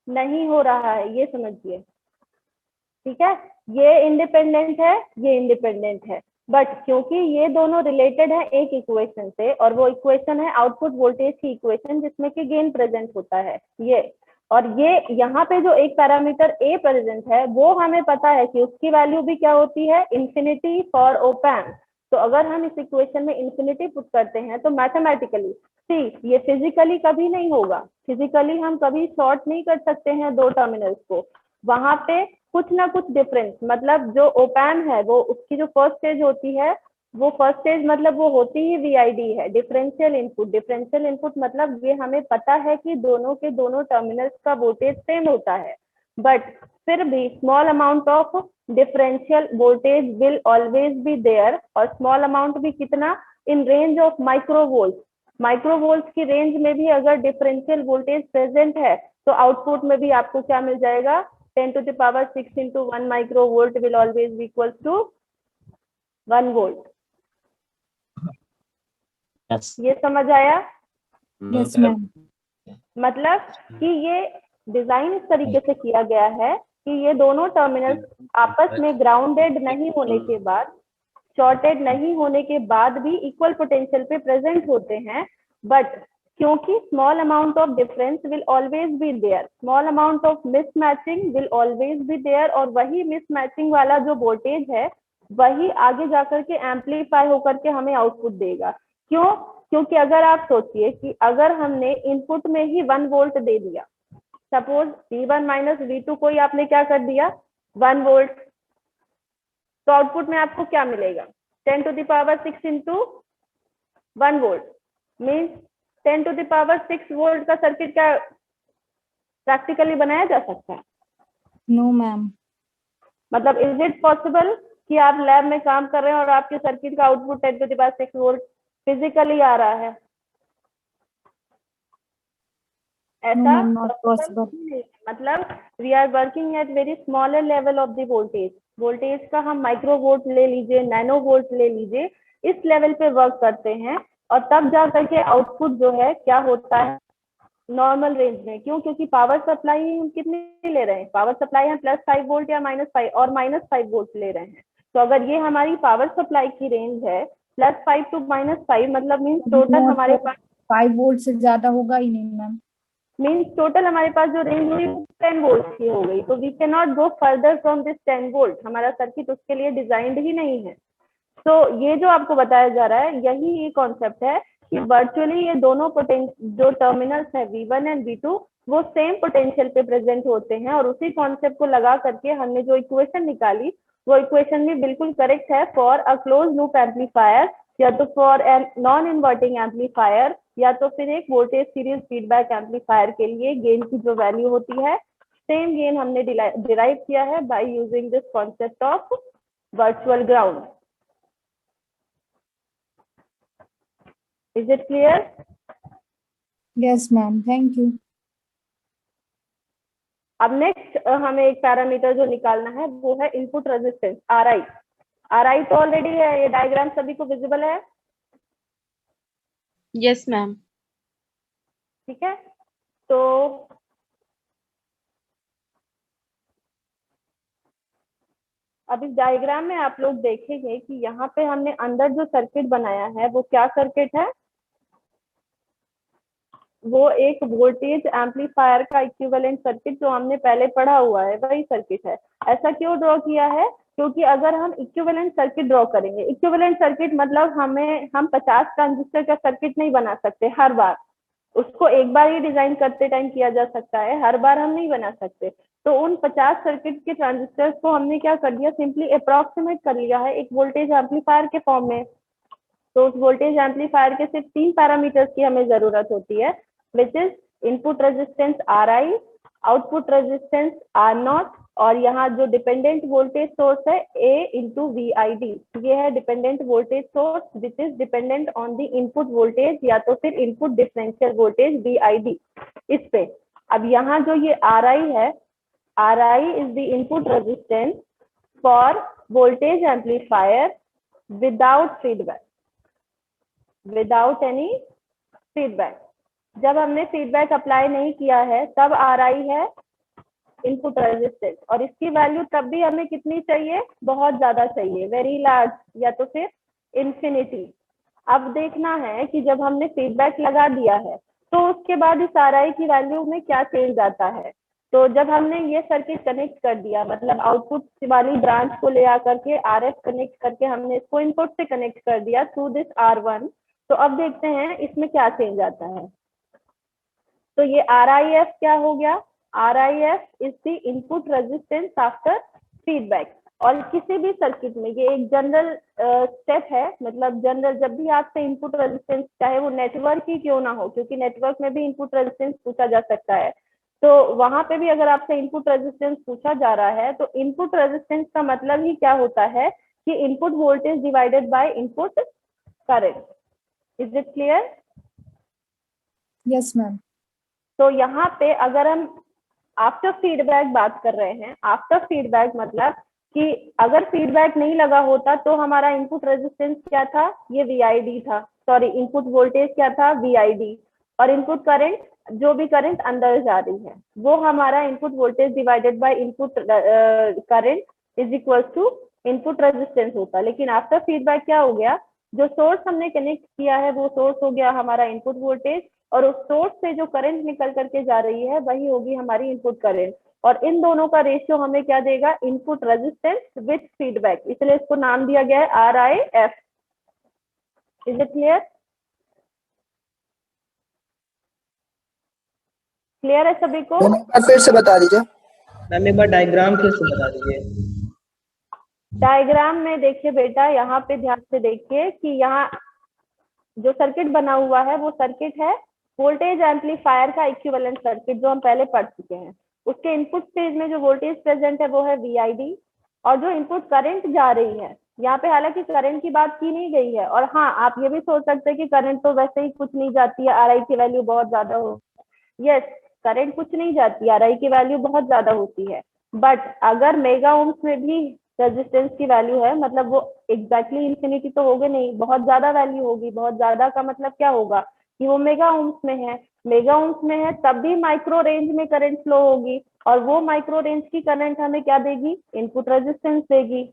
नहीं हो रहा है, ये समझिए, ठीक है। ये इंडिपेंडेंट है, ये इंडिपेंडेंट है, बट क्योंकि ये दोनों रिलेटेड है एक इक्वेशन से, और वो इक्वेशन है आउटपुट वोल्टेज की इक्वेशन, जिसमें कि गेन प्रेजेंट होता है ये, और ये यहाँ पे जो एक पैरामीटर ए प्रेजेंट है वो हमें पता है कि उसकी वैल्यू भी क्या होती है? Infinity for op amp. तो अगर हम इस इक्वेशन में इंफिनिटी पुट करते हैं तो मैथमेटिकली, सी ये फिजिकली कभी नहीं होगा, फिजिकली हम कभी शॉर्ट नहीं कर सकते हैं दो टर्मिनल्स को, वहां पे कुछ ना कुछ डिफरेंस, मतलब जो ओपैम है वो उसकी जो फर्स्ट स्टेज होती है, वो फर्स्ट स्टेज मतलब वो होती ही VID है, डिफरेंशियल इनपुट। डिफरेंशियल इनपुट मतलब ये हमें पता है कि दोनों के दोनों टर्मिनल्स का वोल्टेज सेम होता है, बट फिर भी small amount of differential voltage will always be there, और स्मॉल अमाउंट भी कितना? In range of microvolt. Microvolt की रेंज में भी अगर डिफरेंशियल वोल्टेज प्रेजेंट है तो आउटपुट में भी आपको क्या मिल जाएगा? 10 to the power 6 into 1 microvolt will always be equal to 1 volt. Yes. ये समझ आया? Yes ma'am. मतलब कि ये डिजाइन इस तरीके से किया गया है कि ये दोनों टर्मिनल्स आपस में ग्राउंडेड नहीं होने के बाद, शॉर्टेड नहीं होने के बाद भी इक्वल पोटेंशियल पे प्रेजेंट होते हैं, बट क्योंकि small amount of difference will always be there, small amount of mismatching will always be there, और वही मिसमैचिंग वाला जो वोल्टेज है वही आगे जाकर के एम्पलीफाई होकर के हमें आउटपुट देगा। क्यों? क्योंकि अगर आप सोचिए कि अगर हमने इनपुट में ही 1 वोल्ट दे दिया, सपोज V1 माइनस V2 को ही आपने क्या कर दिया? 1 वोल्ट, तो आउटपुट में आपको क्या मिलेगा? 10 to the power 6 into 1 volt, means 10 to the power 6 volt का सर्किट क्या प्रैक्टिकली बनाया जा सकता है? No ma'am. मतलब इज इट पॉसिबल कि आप लैब में काम कर रहे हैं और आपके सर्किट का output 10 to the power 6 volt physically आ रहा है? नो ऐसा मैम, नॉट पॉसिबल। नहीं है। मतलब we are working at very smaller level of the voltage, voltage का हम माइक्रो वोल्ट ले लीजिए, नैनो वोल्ट ले लीजिए, इस लेवल पे वर्क करते हैं, और तब जा करके आउटपुट जो है क्या होता है? नॉर्मल रेंज में। क्यों? क्योंकि पावर सप्लाई हम कितनी ले रहे हैं? पावर सप्लाई हम +5 वोल्ट या -5 और -5 वोल्ट ले रहे हैं। तो अगर ये हमारी पावर सप्लाई की रेंज है +5 to -5, मतलब मीन्स टोटल हमारे पास 5 वोल्ट से ज्यादा होगा ही नहीं मैम। मीन्स टोटल हमारे पास जो रेंज हुई 10 वोल्ट की हो गई, तो we can not go further from this 10 volt, हमारा सर्किट उसके लिए डिजाइंड ही नहीं है। तो ये जो आपको बताया जा रहा है यही ये कॉन्सेप्ट है कि वर्चुअली ये दोनों जो टर्मिनल्स है V1 एंड V2 वो सेम पोटेंशियल पे प्रेजेंट होते हैं, और उसी कॉन्सेप्ट को लगा करके हमने जो इक्वेशन निकाली वो इक्वेशन भी बिल्कुल करेक्ट है for a close loop amplifier या तो for an non inverting amplifier या तो फिर एक वोल्टेज सीरीज फीडबैक एम्पलीफायर के लिए गेन की जो वैल्यू होती है, सेम गेन हमने डिराइव किया है by using this concept of virtual ground. Is it clear? Yes, ma'am. Thank you. अब नेक्स्ट हमें एक पैरामीटर जो निकालना है वो है इनपुट रेजिस्टेंस RI। RI तो ऑलरेडी है, ये डायग्राम सभी को विजिबल है, Yes, ma'am. ठीक है। तो अब इस डायग्राम में आप लोग देखेंगे कि यहाँ पे हमने अंदर जो सर्किट बनाया है वो क्या सर्किट है, वो एक वोल्टेज एम्पलीफायर का इक्विवेलेंट सर्किट जो हमने पहले पढ़ा हुआ है वही सर्किट है। ऐसा क्यों ड्रॉ किया है? क्योंकि अगर हम इक्विवेलेंट सर्किट ड्रॉ करेंगे, इक्विवेलेंट सर्किट मतलब हम 50 ट्रांजिस्टर का सर्किट नहीं बना सकते हर बार, उसको एक बार ही डिजाइन करते टाइम किया जा सकता है, हर बार हम नहीं बना सकते। तो उन 50 सर्किट के ट्रांजिस्टर्स को हमने क्या कर दिया, सिंपली अप्रोक्सीमेट कर लिया है एक वोल्टेज एम्पलीफायर के फॉर्म में। तो उस वोल्टेज एम्पलीफायर के सिर्फ 3 पैरामीटर्स की हमें जरूरत होती है, which is input resistance RI, output resistance R0, और यहाँ जो डिपेंडेंट वोल्टेज सोर्स है A इंटू VID, ये है dependent voltage source which is dependent on the input voltage या तो फिर इनपुट डिफरेंशियल वोल्टेज VID इस पे। अब यहाँ जो ये RI है, RI is the input resistance for voltage amplifier without feedback, without any feedback। जब हमने फीडबैक अप्लाई नहीं किया है तब RI है इनपुट रेजिस्टेंस, और इसकी वैल्यू तब भी हमें कितनी चाहिए, बहुत ज्यादा चाहिए, वेरी लार्ज या तो फिर इंफिनिटी। अब देखना है कि जब हमने फीडबैक लगा दिया है तो उसके बाद इस RI की वैल्यू में क्या चेंज आता है। तो जब हमने ये सर्किट कनेक्ट कर दिया, मतलब आउटपुट वाली ब्रांच को ले आकर के RF कनेक्ट करके हमने इसको इनपुट से कनेक्ट कर दिया थ्रू दिस R1, तो अब देखते हैं इसमें क्या चेंज आता है। तो ये RIF क्या हो गया, RIF is the input resistance after feedback. और किसी भी सर्किट में ये एक जनरल स्टेप है, मतलब जनरल जब भी आपसे इनपुट रेजिस्टेंस, चाहे वो नेटवर्क ही क्यों ना हो, क्योंकि नेटवर्क में भी इनपुट रेजिस्टेंस पूछा जा सकता है, तो वहां पे भी अगर आपसे इनपुट रेजिस्टेंस पूछा जा रहा है तो इनपुट रेजिस्टेंस का मतलब ही क्या होता है कि input voltage divided by input current. Is it clear? Yes, ma'am. तो यहाँ पे अगर हम आफ्टर फीडबैक बात कर रहे हैं, आफ्टर फीडबैक मतलब कि अगर फीडबैक नहीं लगा होता तो हमारा इनपुट रेजिस्टेंस क्या था, ये VID था, सॉरी इनपुट वोल्टेज क्या था, VID, और इनपुट करंट, जो भी करंट अंदर जा रही है वो हमारा input voltage divided by input current is equal to input resistance होता। लेकिन आफ्टर फीडबैक क्या हो गया, जो सोर्स हमने कनेक्ट किया है वो सोर्स हो गया हमारा इनपुट वोल्टेज, और उस सोर्स से जो करंट निकल करके जा रही है वही होगी हमारी इनपुट करंट, और इन दोनों का रेशियो हमें क्या देगा, इनपुट रेजिस्टेंस विथ फीडबैक, इसलिए इसको नाम दिया गया है RIF। Is it clear? Clear है सभी को? फिर से बता दीजिए मैम, एक बार डायग्राम फिर से बता दीजिए। डायग्राम में देखिए बेटा, यहाँ पे ध्यान से देखिए कि यहाँ जो सर्किट बना हुआ है वो सर्किट है वोल्टेज एम्पलीफायर का इक्विवेलेंट सर्किट, जो हम पहले पढ़ चुके हैं। उसके इनपुट स्टेज में जो वोल्टेज प्रेजेंट है वो है VID, और जो इनपुट करंट जा रही है, यहाँ पे हालांकि करंट की बात की नहीं गई है, और हाँ आप ये भी सोच सकते हैं कि करंट तो वैसे ही कुछ नहीं जाती है, RI की वैल्यू बहुत ज्यादा हो, यस करंट कुछ नहीं जाती, RI की वैल्यू बहुत ज्यादा होती है, बट अगर मेगा ओम्स में भी रेजिस्टेंस की वैल्यू है, मतलब वो एग्जैक्टली इंफिनिटी तो होगी नहीं, बहुत ज्यादा वैल्यू होगी। बहुत ज्यादा का मतलब क्या होगा कि वो मेगा ओम्स में है, मेगा ओम्स में है तब भी माइक्रो रेंज में करंट फ्लो होगी, और वो माइक्रो रेंज की करंट हमें क्या देगी, इनपुट रेजिस्टेंस देगी।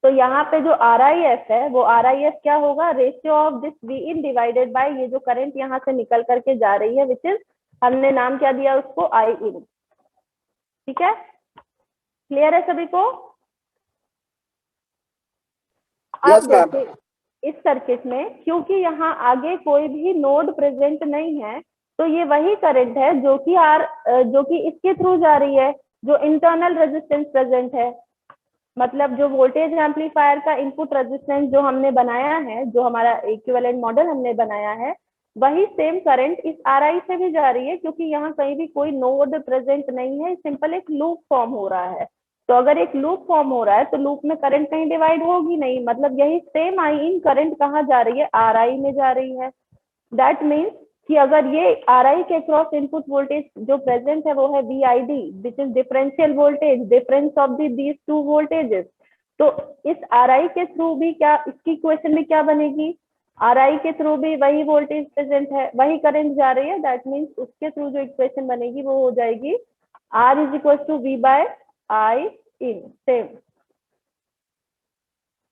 तो यहाँ पे जो RIF है वो RIF क्या होगा, ratio of this Vin divided by ये जो करंट यहाँ से निकल करके जा रही है, विच इज हमने नाम क्या दिया उसको, Iin। ठीक है, क्लियर है सभी को? अब देखिए इस सर्किट में क्योंकि यहाँ आगे कोई भी नोड प्रेजेंट नहीं है, तो ये वही करंट है जो कि इसके थ्रू जा रही है, जो इंटरनल रेजिस्टेंस प्रेजेंट है, मतलब जो वोल्टेज एम्पलीफायर का इनपुट रेजिस्टेंस जो हमने बनाया है, जो हमारा इक्विवेलेंट मॉडल हमने बनाया है, वही सेम करंट इस RI से भी जा रही है, क्योंकि यहाँ कहीं भी कोई नोड प्रेजेंट नहीं है, सिंपल एक लूप फॉर्म हो रहा है। तो अगर एक लूप फॉर्म हो रहा है तो लूप में करंट कहीं डिवाइड होगी नहीं, मतलब यही सेम आई इन करंट कहाँ जा रही है, RI में जा रही है। दैट मीन्स कि अगर ये RI के क्रॉस इनपुट वोल्टेज जो प्रेजेंट है वो है VID, which is differential voltage, difference of these two voltages. तो इस RI के थ्रू भी क्या, इसकी इक्वेशन में क्या बनेगी, RI के थ्रू भी वही वोल्टेज प्रेजेंट है, वही करंट जा रही है। दैट मीन्स उसके थ्रू जो इक्वेशन बनेगी वो हो जाएगी R is equal to V by I in, same.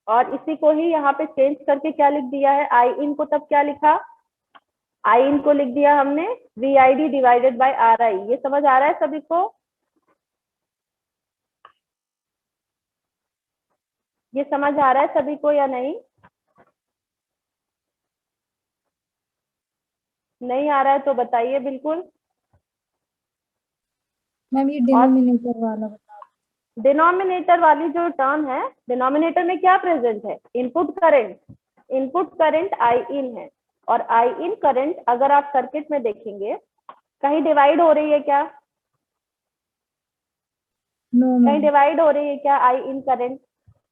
और इसी को ही यहाँ पे चेंज करके क्या लिख दिया है, I इन को तब क्या लिखा, I इन को लिख दिया हमने VID डिवाइडेड बाय RI। ये समझ आ रहा है सभी को, ये समझ आ रहा है सभी को या नहीं, नहीं आ रहा है तो बताइए बिल्कुल। मैम ये डिनोमिनेटर वाला बता डिनोमिनेटर वाली जो टर्म है, डिनोमिनेटर में क्या प्रेजेंट है, input current, input current I in है। और आई इन करंट अगर आप सर्किट में देखेंगे कहीं डिवाइड हो रही है क्या, नो कहीं मैम। डिवाइड हो रही है क्या आई इन करंट,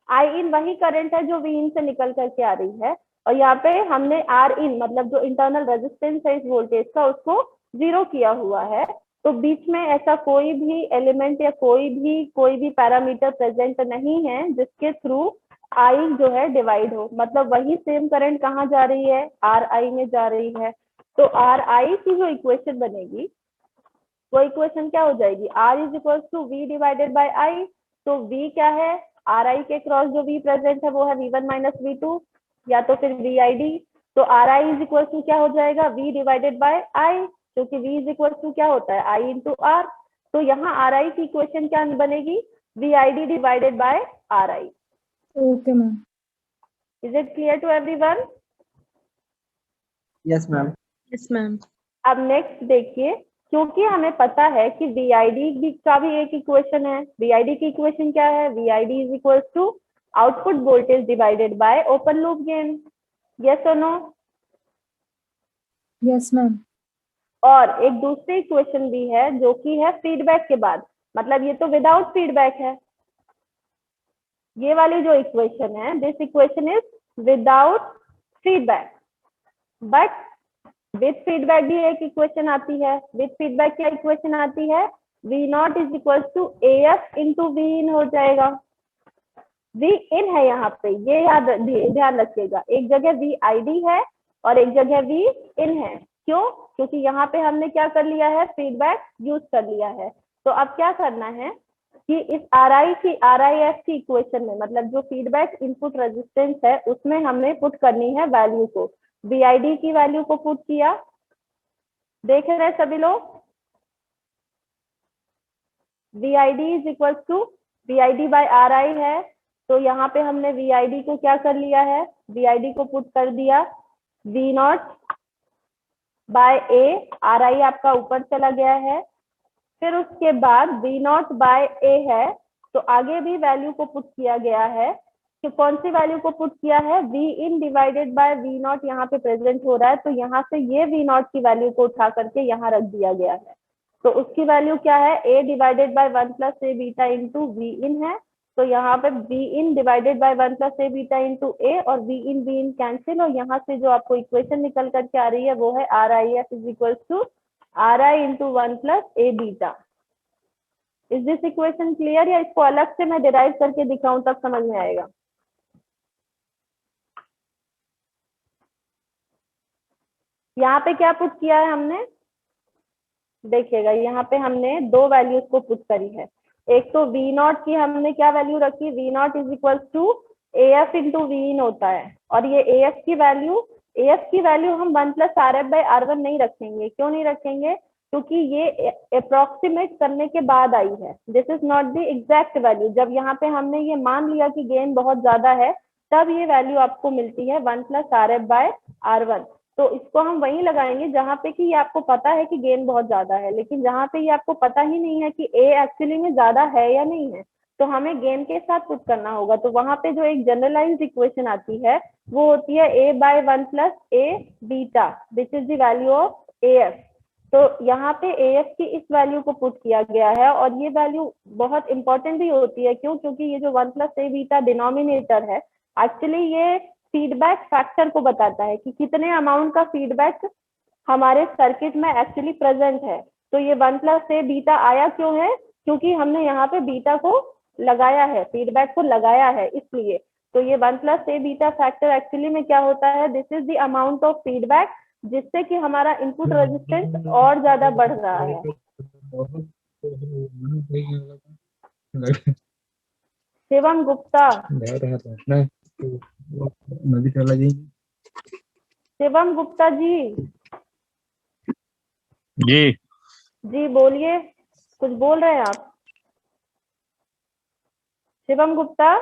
आई इन वही करंट है जो वी इन से निकल करके आ रही है। और यहाँ पे हमने आर इन मतलब जो इंटरनल रेजिस्टेंस है इस वोल्टेज का उसको 0 किया हुआ है। तो बीच में ऐसा कोई भी एलिमेंट या कोई भी पैरामीटर प्रेजेंट नहीं है जिसके थ्रू आई जो है डिवाइड हो, मतलब वही सेम करंट कहाँ जा रही है, आर आई में जा रही है। तो आर आई की जो इक्वेशन बनेगी वो इक्वेशन क्या हो जाएगी, R is equal to V divided by I. तो वी क्या है, आर आई के क्रॉस जो वी प्रेजेंट है वो है V1 माइनस V2 या तो फिर VID। तो R I is equal to क्या हो जाएगा, V डिवाइडेड बाय आई, क्योंकि V इज इक्वल टू क्या होता है I इंटू आर। तो यहाँ आर आई की इक्वेशन क्या बनेगी, VID divided by R I. Okay ma'am. Is it clear to everyone? Yes, ma'am. Yes, ma'am. अब नेक्स्ट देखिए, क्योंकि हमें पता है कि VID का भी एक इक्वेशन है, VID की इक्वेशन क्या है, VID is equal to output voltage divided by open loop gain. Yes और नो? Yes ma'am. और एक दूसरी इक्वेशन भी है जो कि है फीडबैक के बाद, मतलब ये तो विदाउट फीडबैक है, ये वाली जो इक्वेशन है this equation is without feedback. But with feedback भी एक इक्वेशन आती है, विथ फीडबैक क्या इक्वेशन आती है, V not is equal to AF into V in हो जाएगा। V इन है यहाँ पे, ये याद ध्यान रखिएगा, एक जगह VID है और एक जगह V इन है। क्यों? क्योंकि यहाँ पे हमने क्या कर लिया है, फीडबैक यूज कर लिया है। तो अब क्या करना है कि इस RIF की इक्वेशन में, मतलब जो फीडबैक इनपुट रेजिस्टेंस है उसमें हमने पुट करनी है वैल्यू को, VID की वैल्यू को पुट किया, देख रहे हैं सभी लोग, VID is equal to VID by RI है। तो यहाँ पे हमने VID को क्या कर लिया है, VID को पुट कर दिया V not by A, RI आपका ऊपर चला गया है। फिर उसके बाद V नॉट बाय A है, तो आगे भी वैल्यू को पुट किया गया है। कि कौन सी वैल्यू को पुट किया है, V in divided by V not यहाँ पे प्रेजेंट हो रहा है, तो यहाँ से ये V नॉट की वैल्यू को उठा करके यहाँ रख दिया गया है। तो उसकी वैल्यू क्या है, A divided by 1 plus A beta into V इन है। तो यहाँ पे V in divided by 1 plus A beta into A और V इन कैंसिल, और यहाँ से जो आपको इक्वेशन निकल करके आ रही है वो है RIF is equal to RI into 1 plus A beta. Is this equation clear, या इसको अलग से मैं डिराइव करके दिखाऊं तब समझ में आएगा? यहाँ पे क्या पुट किया है हमने, देखिएगा यहाँ पे हमने दो वैल्यूज को पुट करी है। एक तो V नॉट की हमने क्या वैल्यू रखी, V not is equal to AF into V in होता है, और ये AF की वैल्यू हम 1 प्लस RF बाई R1 नहीं रखेंगे। क्यों नहीं रखेंगे, क्योंकि ये अप्रोक्सीमेट करने के बाद आई है, this is not the exact value. जब यहाँ पे हमने ये मान लिया कि गेन बहुत ज्यादा है तब ये वैल्यू आपको मिलती है 1 प्लस RF बाय R1। तो इसको हम वहीं लगाएंगे जहां पे कि ये आपको पता है कि गेन बहुत ज्यादा है, लेकिन जहां पे ये आपको पता ही नहीं है कि A एक्चुअली में ज्यादा है या नहीं है, तो हमें गेन के साथ पुट करना होगा। तो वहां पे जो एक जनरलाइज्ड इक्वेशन आती है वो होती है a by 1 plus a beta which is the value of AF। तो यहाँ पे AF की इस वैल्यू को पुट किया गया है और ये वैल्यू बहुत इंपॉर्टेंट भी होती है। क्यों? क्योंकि ये जो 1 plus a बीटा डिनोमिनेटर है एक्चुअली ये फीडबैक फैक्टर को बताता है कि कितने अमाउंट का फीडबैक हमारे सर्किट में एक्चुअली प्रेजेंट है। तो ये 1 plus a बीटा आया क्यों है? क्योंकि हमने यहाँ पे बीटा को लगाया है, फीडबैक को लगाया है इसलिए। तो ये 1 plus a beta factor actually में क्या होता है? This is the amount of feedback जिससे कि हमारा इनपुट रेजिस्टेंस और ज्यादा बढ़ रहा है। शिवम गुप्ता, शिवम गुप्ता जी जी जी बोलिए, कुछ बोल रहे हैं आप? शिवम गुप्ता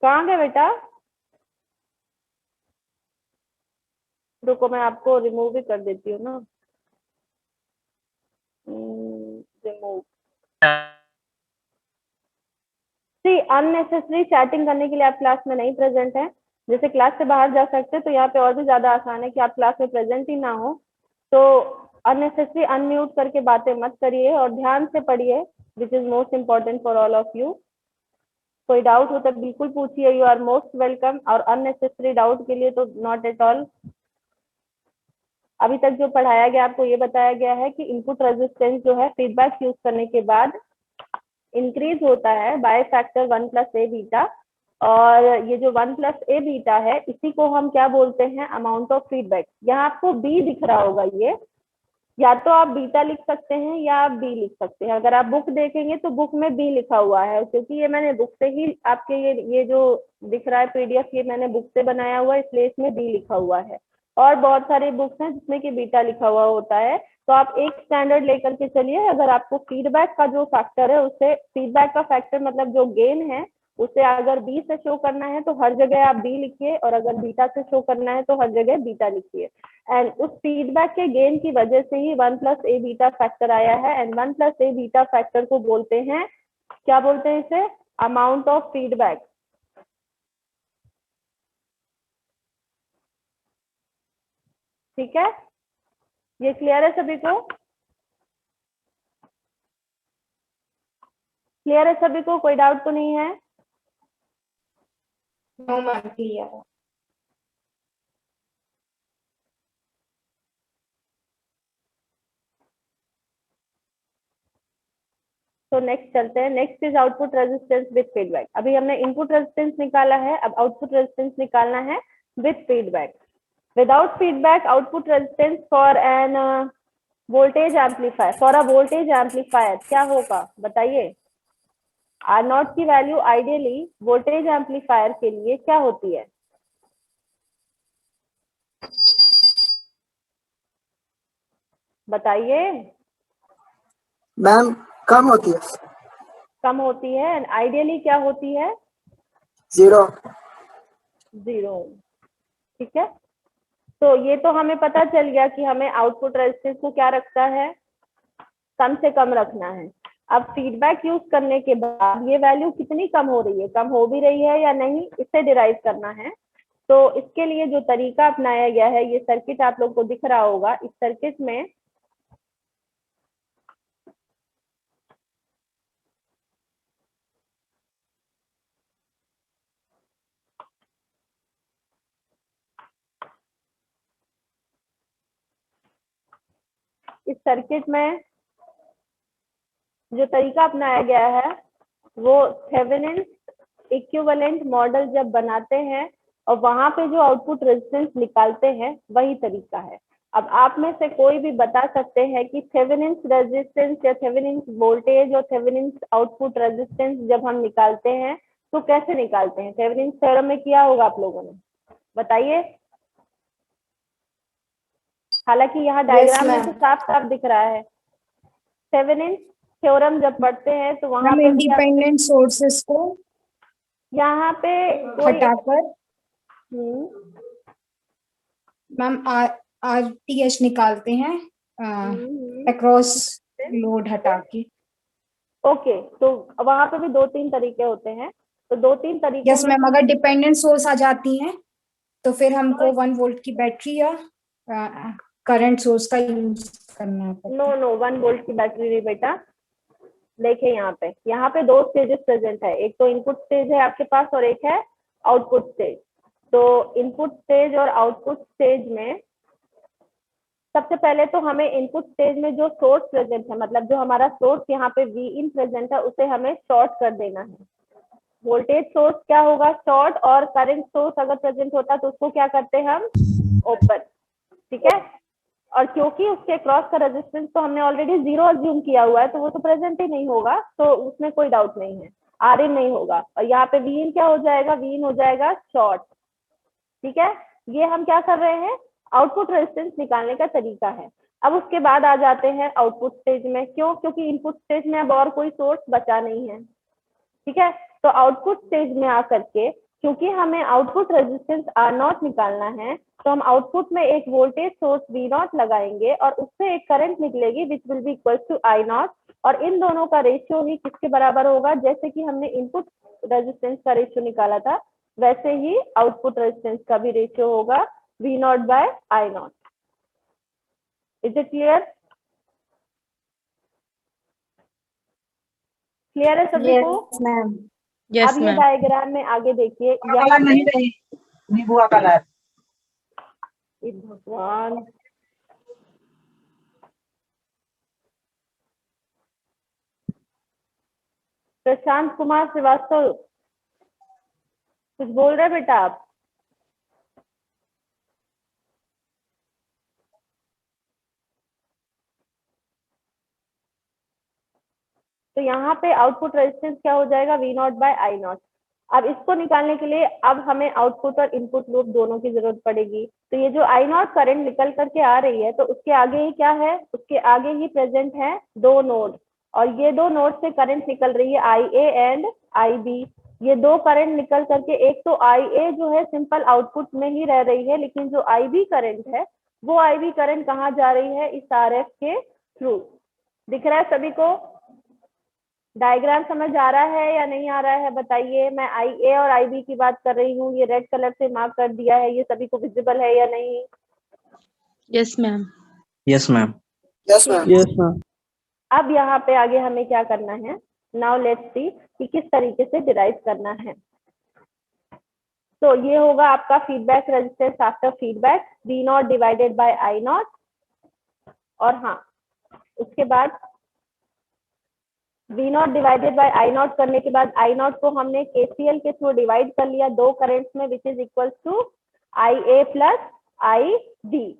कहाँ गए बेटा? रुको मैं आपको रिमूव भी कर देती हूँ ना। रिमूव। सी अननेसेसरी चैटिंग करने के लिए आप क्लास में नहीं प्रेजेंट हैं। जैसे क्लास से बाहर जा सकते हैं तो यहाँ पे और भी ज्यादा आसान है कि आप क्लास में प्रेजेंट ही ना हो। तो अननेसेसरी अनम्यूट करके बातें मत करिए और ध्यान से पढ़िए which is most important for all of you. कोई डाउट हो तो बिल्कुल पूछिए, यू आर मोस्ट वेलकम। और अननेसेसरी डाउट के लिए तो नॉट एट ऑल। अभी तक जो पढ़ाया गया आपको ये बताया गया है कि इनपुट रेजिस्टेंस जो है फीडबैक यूज करने के बाद इंक्रीज होता है by factor 1 plus a beta. और ये जो 1 plus a बीटा है इसी को हम क्या बोलते हैं? Amount of feedback. यहाँ आपको बी दिख रहा होगा, ये या तो आप बीटा लिख सकते हैं या आप बी लिख सकते हैं। अगर आप बुक देखेंगे तो बुक में बी लिखा हुआ है क्योंकि ये मैंने बुक से ही आपके ये जो दिख रहा है PDF ये मैंने बुक से बनाया हुआ है इसलिए इसमें बी लिखा हुआ है। और बहुत सारे बुक्स हैं जिसमें कि बीटा लिखा हुआ होता है। तो आप एक स्टैंडर्ड लेकर के चलिए। अगर आपको फीडबैक का जो फैक्टर है उसे, फीडबैक का फैक्टर मतलब जो गेन है उसे अगर बी से शो करना है तो हर जगह आप बी लिखिए और अगर बीटा से शो करना है तो हर जगह बीटा लिखिए। एंड उस फीडबैक के गेन की वजह से ही 1 plus a बीटा फैक्टर आया है। And 1 plus a beta factor को बोलते हैं, क्या बोलते हैं इसे? Amount of feedback. ठीक है, ये क्लियर है सभी को? क्लियर है सभी को? कोई डाउट तो नहीं है? नो मैम क्लियर है। तो नेक्स्ट चलते हैं। Next is output resistance with feedback. अभी हमने इनपुट रेजिस्टेंस निकाला है, अब आउटपुट रेजिस्टेंस निकालना है with feedback. Without feedback output resistance for an voltage amplifier, for a voltage amplifier क्या होगा बताइए? R0 की वैल्यू आइडियली वोल्टेज एम्पलीफायर के लिए क्या होती है? बताइए। मैम कम होती है, कम होती है। एंड आइडियली क्या होती है? 0। 0। ठीक है, तो ये तो हमें पता चल गया कि हमें आउटपुट रेजिस्टेंस को क्या रखना है? कम से कम रखना है। अब फीडबैक यूज करने के बाद ये वैल्यू कितनी कम हो रही है, कम हो भी रही है या नहीं, इसे डिराइव करना है। तो इसके लिए जो तरीका अपनाया गया है, ये सर्किट आप लोग को दिख रहा होगा। इस सर्किट में जो तरीका अपनाया गया है वो थेवेनिन इक्विवेलेंट मॉडल जब बनाते हैं और वहां पे जो आउटपुट रेजिस्टेंस निकालते हैं वही तरीका है। अब आप में से कोई भी बता सकते हैं कि थेवेनिन रेजिस्टेंस या थेवेनिन वोल्टेज और थेवेनिन आउटपुट रेजिस्टेंस जब हम निकालते हैं तो कैसे निकालते हैं? थेवेनिन थ्योरम में किया होगा आप लोगों ने, बताइए। हालांकि यहाँ डायग्राम में तो साफ साफ दिख रहा है। थेवेनिन थ्योरम जब पढ़ते हैं तो वहां पे इंडिपेंडेंट सोर्सेस को यहाँ पे कोई हटाकर मैम RTH निकालते हैं अक्रॉस लोड हटा के। ओके, तो वहां पे भी 2-3 तरीके होते हैं, तो 2-3 तरीके यस मैम, अगर डिपेंडेंट सोर्स आ जाती हैं तो फिर हमको 1 वोल्ट की बैटरी या करंट सोर्स का यूज करना पड़ता है। नो 1 वोल्ट की बैटरी नहीं बेटा। देखिए यहाँ पे 2 स्टेजेस प्रेजेंट है, एक तो इनपुट स्टेज है आपके पास और एक है आउटपुट स्टेज। तो इनपुट स्टेज और आउटपुट स्टेज में सबसे पहले तो हमें इनपुट स्टेज में जो सोर्स प्रेजेंट है, मतलब जो हमारा सोर्स यहाँ पे वी इन प्रेजेंट है, उसे हमें शॉर्ट कर देना है। वोल्टेज सोर्स क्या होगा, शॉर्ट, और करंट सोर्स अगर प्रेजेंट होता तो उसको क्या करते हैं हम, ओपन। ठीक है, और क्योंकि उसके क्रॉस का रेजिस्टेंस तो हमने ऑलरेडी 0 अज्यूम किया हुआ है, तो वो तो प्रेजेंट ही नहीं होगा, तो उसमें कोई डाउट नहीं है, आर इन नहीं होगा। और यहाँ पे वी इन क्या हो जाएगा, वी इन हो जाएगा शॉर्ट। ठीक है, ये हम क्या कर रहे हैं, आउटपुट रेजिस्टेंस निकालने का तरीका है। अब उसके बाद आ जाते हैं आउटपुट स्टेज में, क्यों, क्योंकि इनपुट स्टेज में अब और कोई सोर्स बचा नहीं है। ठीक है, तो आउटपुट स्टेज में आकर के, क्योंकि हमें आउटपुट रेजिस्टेंस R0 निकालना है, तो हम आउटपुट में एक वोल्टेज सोर्स V0 लगाएंगे और उससे एक करंट निकलेगी which will be equal to I0, और इन दोनों का रेशियो ही किसके बराबर होगा, जैसे कि हमने इनपुट रेजिस्टेंस का रेशियो निकाला था, वैसे ही आउटपुट रेजिस्टेंस का भी रेशियो होगा V0 by I0। Is it clear? Clear है सभी को? Yes ma'am. Yes, अब ये ma'am. डायग्राम में आगे देखिए, यहाँ कलर नहीं पे रही, नींबुआ कलर। हे भगवान, प्रशांत कुमार श्रीवास्तव, कुछ बोल रहे बेटा आप? तो यहाँ पे आउटपुट रेजिस्टेंस क्या हो जाएगा, V0 by I0। अब इसको निकालने के लिए अब हमें आउटपुट और इनपुट लूप दोनों की जरूरत पड़ेगी। तो ये जो I0 करंट निकल करके आ रही है, तो उसके आगे ही क्या है, उसके आगे ही प्रेजेंट है 2 नोड, और ये 2 नोड से करंट निकल रही है IA एंड IB। ये 2 करंट निकल करके, एक तो IA जो है सिंपल आउटपुट में ही रह रही है, लेकिन जो IB करंट है, वो IB करंट कहाँ जा रही है, इस RF के थ्रू। दिख रहा है सभी को? डायग्राम समझ आ रहा है या नहीं आ रहा है बताइए। मैं IA और IB की बात कर रही हूँ, ये रेड कलर से मार्क कर दिया है, ये सभी को विजिबल है या नहीं? Yes, ma'am. Yes ma'am. Yes ma'am. Yes ma'am. अब यहाँ पे आगे हमें क्या करना है, नाउ लेट्स सी कि किस तरीके से डिराइव करना है। तो ये होगा आपका feedback resistance after feedback, V0 divided by I0। और हाँ, उसके बाद V0 डिवाइडेड बाय I0 करने के बाद I0 को हमने KCL के थ्रू डिवाइड कर लिया 2 करंट्स में, which is equal to IA plus IB।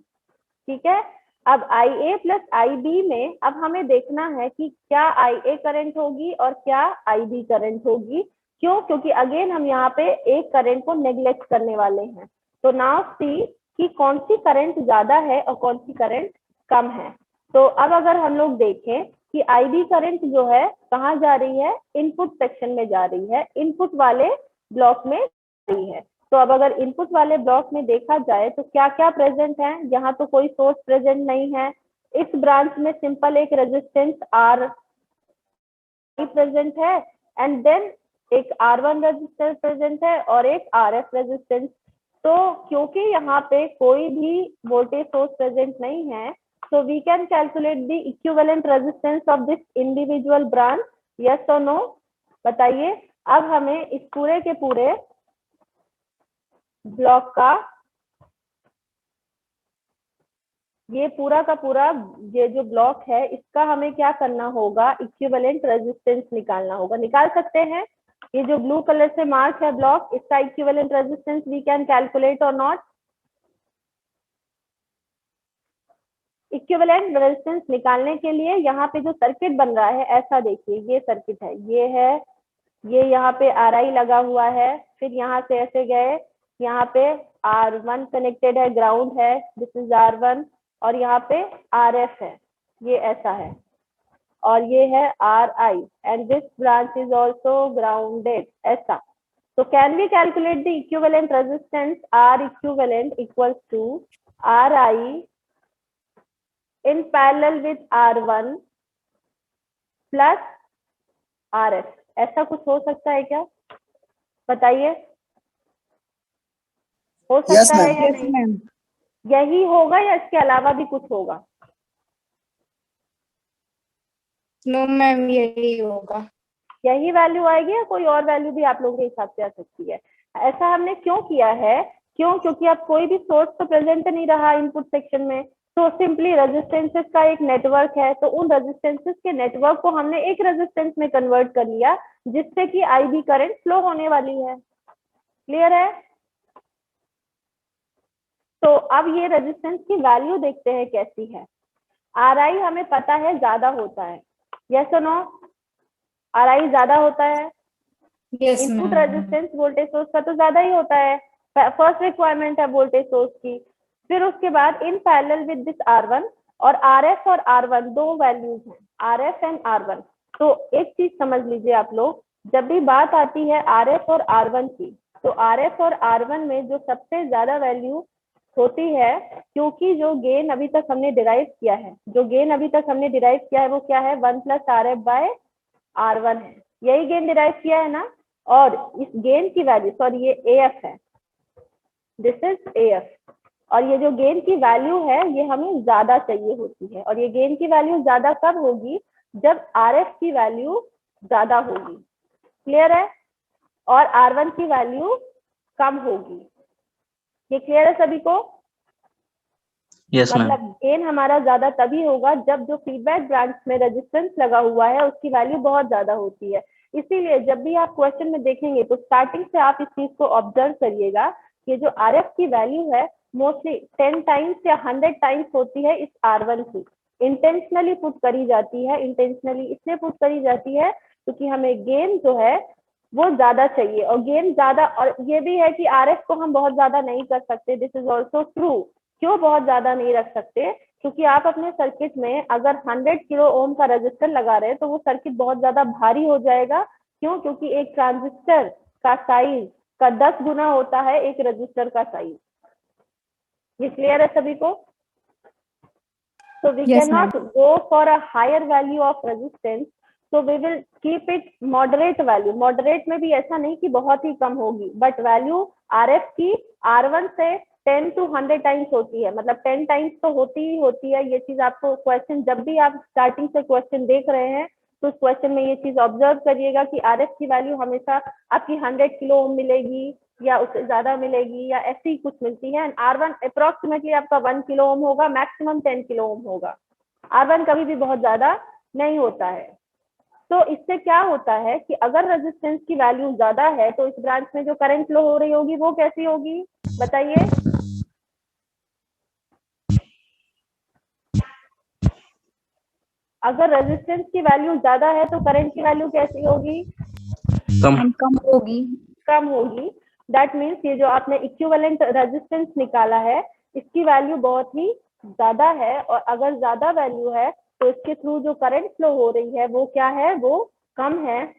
ठीक है, अब IA प्लस IB में अब हमें देखना है कि क्या IA करंट होगी और क्या IB करंट होगी। क्यों? क्योंकि अगेन हम यहाँ पे एक करंट को नेग्लेक्ट करने वाले हैं। तो नाउ सी कि कौन सी करंट ज्यादा है और कौन सी करंट कम है। तो अब अगर हम लोग देखें कि IB करंट जो है कहाँ जा रही है, इनपुट सेक्शन में जा रही है, इनपुट वाले ब्लॉक में जा रही है। तो अब अगर इनपुट वाले ब्लॉक में देखा जाए तो क्या क्या प्रेजेंट है, यहाँ तो कोई सोर्स प्रेजेंट नहीं है। इस ब्रांच में सिंपल एक रेजिस्टेंस R प्रेजेंट है, एंड देन एक R1 रेजिस्टेंस प्रेजेंट है और एक RF रेजिस्टेंस। तो क्योंकि यहाँ पे कोई भी वोल्टेज सोर्स प्रेजेंट नहीं है, so we can calculate the equivalent resistance of this individual branch, yes or no? बताइए। अब हमें इस पूरे के पूरे ब्लॉक का, ये पूरा का पूरा ये जो ब्लॉक है, इसका हमें क्या करना होगा, इक्विवेलेंट रेजिस्टेंस निकालना होगा। निकाल सकते हैं? ये जो ब्लू कलर से मार्क है ब्लॉक, इसका equivalent resistance we can calculate और नॉट? इक्विवेलेंट रेजिस्टेंस निकालने के लिए यहाँ पे जो सर्किट बन रहा है, ऐसा देखिए, ये सर्किट है, ये है, ये यहाँ पे RI लगा हुआ है, फिर यहाँ से ऐसे गए, यहाँ पे R1 कनेक्टेड है, ग्राउंड है, दिस इज R1, और यहाँ पे RF है, ये ऐसा है, और ये है RI, and this branch is also grounded, ऐसा। So can we calculate the equivalent resistance? R equivalent equals to RI in parallel with R1 plus RF, ऐसा कुछ हो सकता है क्या? बताइए, हो Yes, सकता है ma'am. या यस नहीं? मैम। यही होगा या इसके अलावा भी कुछ होगा? नो मैम, यही होगा। यही वैल्यू आएगी या कोई और वैल्यू भी आप लोगों के हिसाब से आ सकती है? ऐसा हमने क्यों किया है? क्योंकि अब कोई भी सोर्स तो प्रेजेंट नहीं रहा इनपुट सेक्शन में, तो सिंपली रेजिस्टेंसेस का एक नेटवर्क है, तो उन रेजिस्टेंसेस के नेटवर्क को हमने एक रेजिस्टेंस में कन्वर्ट कर लिया, जिससे कि IB करंट फ्लो होने वाली है। क्लियर है? तो अब ये रेजिस्टेंस की वैल्यू देखते हैं कैसी है। RI हमें पता है ज्यादा होता है, यस और नो? RI ज्यादा होता है, yes input ma'am. Resistance voltage source का तो ज्यादा ही होता है, फर्स्ट रिक्वायरमेंट है वोल्टेज सोर्स की। फिर उसके बाद in parallel with this R1 और RF और R1 दो वैल्यूज हैं, RF एंड R1। तो एक चीज समझ लीजिए आप लोग, जब भी बात आती है RF और R1 की, तो RF और R1 में जो सबसे ज्यादा वैल्यू होती है, क्योंकि जो गेन अभी तक हमने डिराइव किया है, वो क्या है? 1 + RF/R1 है। यही गेन डिराइव किया है ना? और इस गेन की वैल्यू, सॉरी ये AF है, दिस इज AF, और ये जो गेन की वैल्यू है ये हमें ज्यादा चाहिए होती है, और ये गेन की वैल्यू ज्यादा कब होगी? जब RF की वैल्यू ज्यादा होगी। क्लियर है? और R1 की वैल्यू कम होगी। ये क्लियर है सभी को? Yes ma'am. मतलब गेन हमारा ज्यादा तभी होगा जब जो फीडबैक ब्रांच में रेजिस्टेंस लगा हुआ है उसकी वैल्यू बहुत ज्यादा होती है। इसीलिए जब भी आप क्वेश्चन में देखेंगे तो स्टार्टिंग से आप इस चीज को ऑब्जर्व करिएगा कि जो RF की वैल्यू है मोस्टली 10 टाइम्स या 100 टाइम्स होती है इस R1 की। इंटेंशनली पुट करी जाती है, इंटेंशनली इसलिए पुट करी जाती है क्योंकि हमें गेन जो है वो ज्यादा चाहिए, और गेन ज्यादा, और ये भी है कि RF को हम बहुत ज्यादा नहीं कर सकते, दिस इज ऑल्सो ट्रू। क्यों बहुत ज्यादा नहीं रख सकते? क्योंकि आप अपने सर्किट में अगर 100 किलो ओम का रजिस्टर लगा रहे हैं तो वो सर्किट बहुत ज्यादा भारी हो जाएगा। क्यों? क्योंकि एक ट्रांजिस्टर का साइज का 10 गुना होता है एक रजिस्टर का साइज। ये क्लियर है सभी को? So we Yes, cannot go for a higher value of resistance. So we will keep it moderate value. Moderate में भी ऐसा नहीं कि बहुत ही कम होगी, but value RF की R1 से 10 to 100 टाइम्स होती है, मतलब 10 टाइम्स तो होती ही होती है। ये चीज आपको क्वेश्चन, जब भी आप स्टार्टिंग से क्वेश्चन देख रहे हैं तो उस क्वेश्चन में ये चीज ऑब्जर्व करिएगा कि RF की वैल्यू हमेशा आपकी 100 किलो ओम मिलेगी या उससे ज्यादा मिलेगी या ऐसी ही कुछ मिलती है। R1 अप्रोक्सीमेटली आपका 1 किलो ओम होगा, मैक्सिमम 10 किलो ओम होगा। R1 कभी भी बहुत ज्यादा नहीं होता है। तो इससे क्या होता है कि अगर रेजिस्टेंस की वैल्यू ज्यादा है तो इस ब्रांच में जो करंट फ्लो हो रही होगी वो कैसी होगी? बताइए। अगर रेजिस्टेंस की वैल्यू ज्यादा है तो करंट की वैल्यू कैसी होगी? कम होगी। कम होगी। दैट मीन्स ये जो आपने इक्विवेलेंट रेजिस्टेंस निकाला है इसकी वैल्यू बहुत ही ज्यादा है, और अगर ज्यादा वैल्यू है तो इसके थ्रू जो करंट फ्लो हो रही है वो क्या है? वो कम है।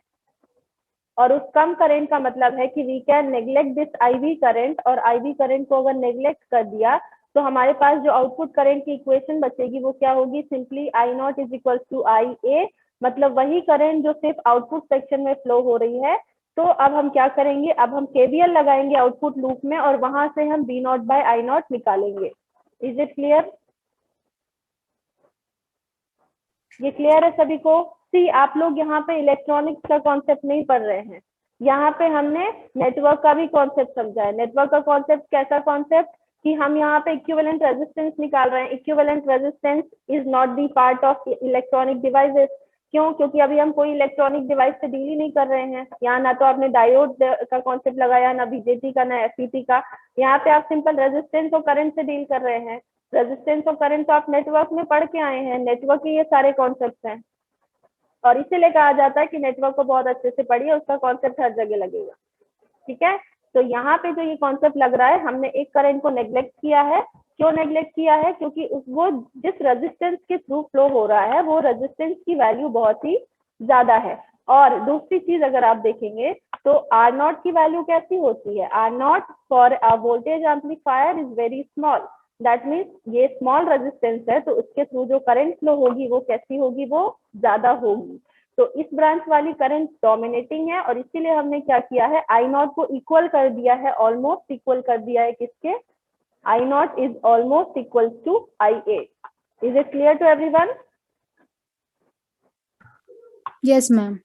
और उस कम करंट का मतलब है कि we can neglect this IB current, और IB करंट को अगर नेग्लेक्ट कर दिया तो हमारे पास जो आउटपुट करंट की इक्वेशन बचेगी वो क्या होगी? सिंपली I0 = IA, मतलब वही करंट जो सिर्फ आउटपुट सेक्शन में फ्लो हो रही है। तो अब हम क्या करेंगे? अब हम KVL लगाएंगे आउटपुट लूप में और वहां से हम V0/I0 निकालेंगे। Is it clear? ये क्लियर है सभी को? सी, आप लोग यहाँ पे इलेक्ट्रॉनिक्स का कॉन्सेप्ट नहीं पढ़ रहे हैं, यहाँ पे हमने नेटवर्क का भी कॉन्सेप्ट समझा है। नेटवर्क का कॉन्सेप्ट कैसा कॉन्सेप्ट कि हम यहाँ पे इक्विवेलेंट रेजिस्टेंस निकाल रहे हैं। Equivalent resistance is not the part of electronic devices. क्यों? क्योंकि अभी हम कोई इलेक्ट्रॉनिक डिवाइस से डील ही नहीं कर रहे हैं। यहाँ ना तो आपने डायोड का कॉन्सेप्ट लगाया, ना BJT का, ना FET का। यहाँ पे आप सिंपल रेजिस्टेंस और करंट से डील कर रहे हैं। रेजिस्टेंस और करंट तो आप नेटवर्क में पढ़ के आए हैं, नेटवर्क के ये सारे कॉन्सेप्ट हैं, और इसीलिए कहा जाता है कि नेटवर्क को बहुत अच्छे से पढ़िए, उसका कॉन्सेप्ट हर जगह लगेगा। ठीक है? तो यहाँ पे जो ये कॉन्सेप्ट लग रहा है, हमने एक करंट को नेग्लेक्ट किया है। क्यों नेग्लेक्ट किया है? क्योंकि वो जिस रेजिस्टेंस के थ्रू फ्लो हो रहा है वो रेजिस्टेंस की वैल्यू बहुत ही ज्यादा है। और दूसरी चीज अगर आप देखेंगे तो R0 की वैल्यू कैसी होती है? R0 for a voltage amplifier is very small. That means ये स्मॉल रेजिस्टेंस है तो उसके थ्रू जो करंट फ्लो होगी वो कैसी होगी? वो ज्यादा होगी। तो इस ब्रांच वाली करंट डोमिनेटिंग है और इसीलिए हमने क्या किया है, आई नॉट को इक्वल कर दिया है, ऑलमोस्ट इक्वल कर दिया है किसके, I naught is almost equal to I A. Is it clear to everyone? Yes ma'am.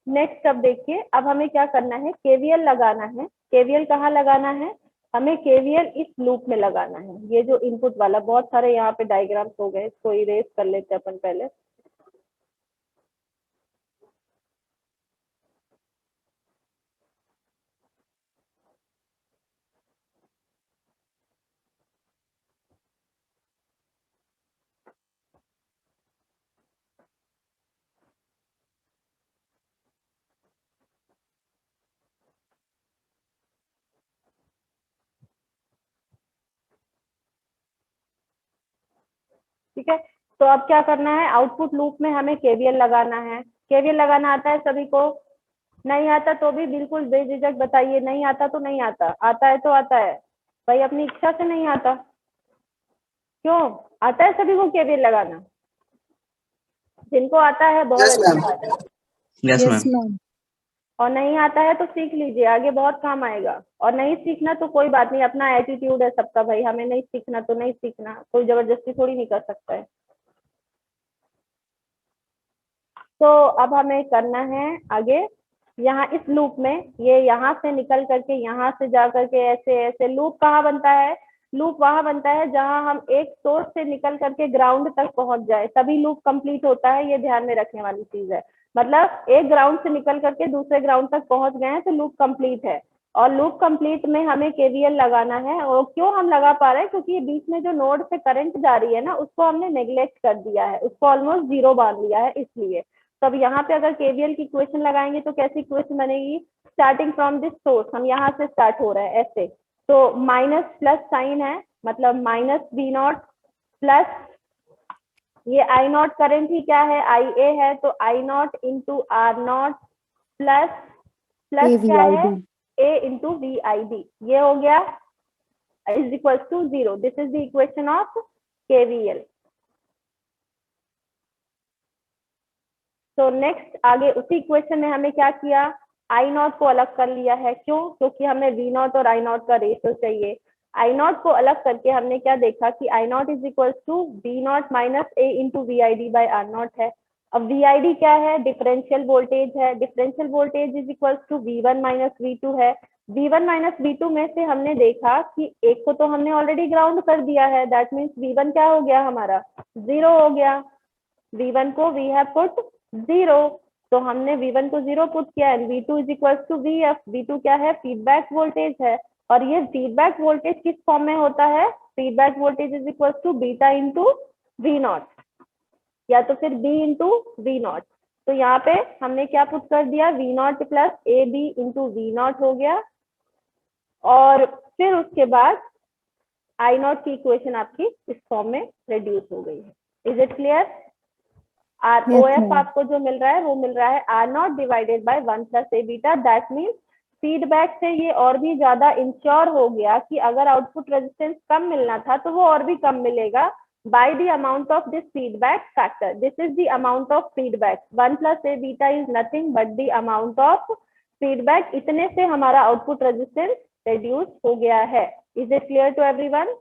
Next अब देखिए, अब हमें क्या करना है, केवीएल लगाना है। केवीएल कहाँ लगाना है, हमें केवीएल इस लूप में लगाना है। ये जो इनपुट वाला, बहुत सारे यहाँ पे डायग्राम्स हो गए, इसको इरेज कर लेते हैं अपन पहले। ठीक है, तो अब क्या करना है, आउटपुट लूप में हमें केवीएल लगाना है। केवीएल लगाना आता है सभी को? नहीं आता तो भी बिल्कुल बेझिझक बताइए, नहीं आता तो नहीं आता, आता है तो आता है भाई, अपनी इच्छा से नहीं आता। क्यों आता है सभी को केवीएल लगाना? जिनको आता है बहुत Yes, अच्छा ma'am. बात है, Yes, यस ma'am. मैम। और नहीं आता है तो सीख लीजिए, आगे बहुत काम आएगा। और नहीं सीखना तो कोई बात नहीं, अपना एटीट्यूड है सबका भाई, हमें नहीं सीखना तो नहीं सीखना, कोई जबरदस्ती थोड़ी नहीं कर सकता है। तो अब हमें करना है आगे, यहाँ इस लूप में, ये यहाँ से निकल करके यहाँ से जा करके ऐसे ऐसे, लूप कहाँ बनता है, लूप वहां बनता है जहां हम एक सोर्स से निकल करके ग्राउंड तक पहुंच जाए, तभी लूप कंप्लीट होता है। ये ध्यान में रखने वाली चीज है, मतलब एक ग्राउंड से निकल करके दूसरे ग्राउंड तक पहुंच गए हैं तो लूप कंप्लीट है। और लूप कंप्लीट में हमें केवीएल लगाना है। और क्यों हम लगा पा रहे हैं, क्योंकि ये बीच में जो नोड से करंट जा रही है ना, उसको हमने नेग्लेक्ट कर दिया है, उसको ऑलमोस्ट जीरो बांध लिया है, इसलिए। तब यहाँ पे अगर केवीएल की इक्वेशन लगाएंगे तो कैसी इक्वेशन बनेगी, स्टार्टिंग फ्रॉम दिस सोर्स, हम यहाँ से स्टार्ट हो रहे हैं ऐसे, तो माइनस प्लस साइन है, मतलब माइनस वी नॉट प्लस ये आई नॉट करंट ही क्या है, आई ए है, तो I naught into R naught plus plus क्या है, A into V I D, ये हो गया is equal to zero. This is the equation of KVL. तो नेक्स्ट आगे उसी इक्वेशन में हमें क्या किया, आई नॉट को अलग कर लिया है। क्यों, क्योंकि हमें वी नॉट और आई नॉट का रेशियो चाहिए। आई नॉट को अलग करके हमने क्या देखा कि I naught is equal to V naught minus A into V I D by R naught है। अब वी आई डी क्या है, डिफरेंशियल वोल्टेज है, differential voltage is equal to V one minus V two है। V1 माइनस V2 में से हमने देखा कि एक को तो हमने ऑलरेडी ग्राउंड कर दिया है, दैट मीन्स V1 क्या हो गया हमारा, जीरो हो गया। V1 को वी हैव पुट जीरो, तो हमने V1 को जीरो पुट किया है। V2 is equal to VF, V2 क्या है, फीडबैक वोल्टेज है। और ये फीडबैक वोल्टेज किस फॉर्म में होता है, feedback voltage is equal to beta into V not, या तो फिर B इंटू वी नॉट। तो यहाँ पे हमने क्या पुट कर दिया, V not plus A B into V not हो गया। और फिर उसके बाद आई नॉट की इक्वेशन आपकी इस फॉर्म में रिड्यूस हो गई है। Is it clear? R O F आपको जो मिल रहा है वो मिल रहा है R not divided by 1 plus A beta. That means feedback से ये और भी ज्यादा इंश्योर हो गया कि अगर आउटपुट रेजिस्टेंस कम मिलना था तो वो और भी कम मिलेगा by the amount of this feedback factor. This is the amount of feedback, 1 plus A beta is nothing but the amount of feedback. इतने से हमारा आउटपुट रेजिस्टेंस रिड्यूस हो गया है। Is it clear to everyone?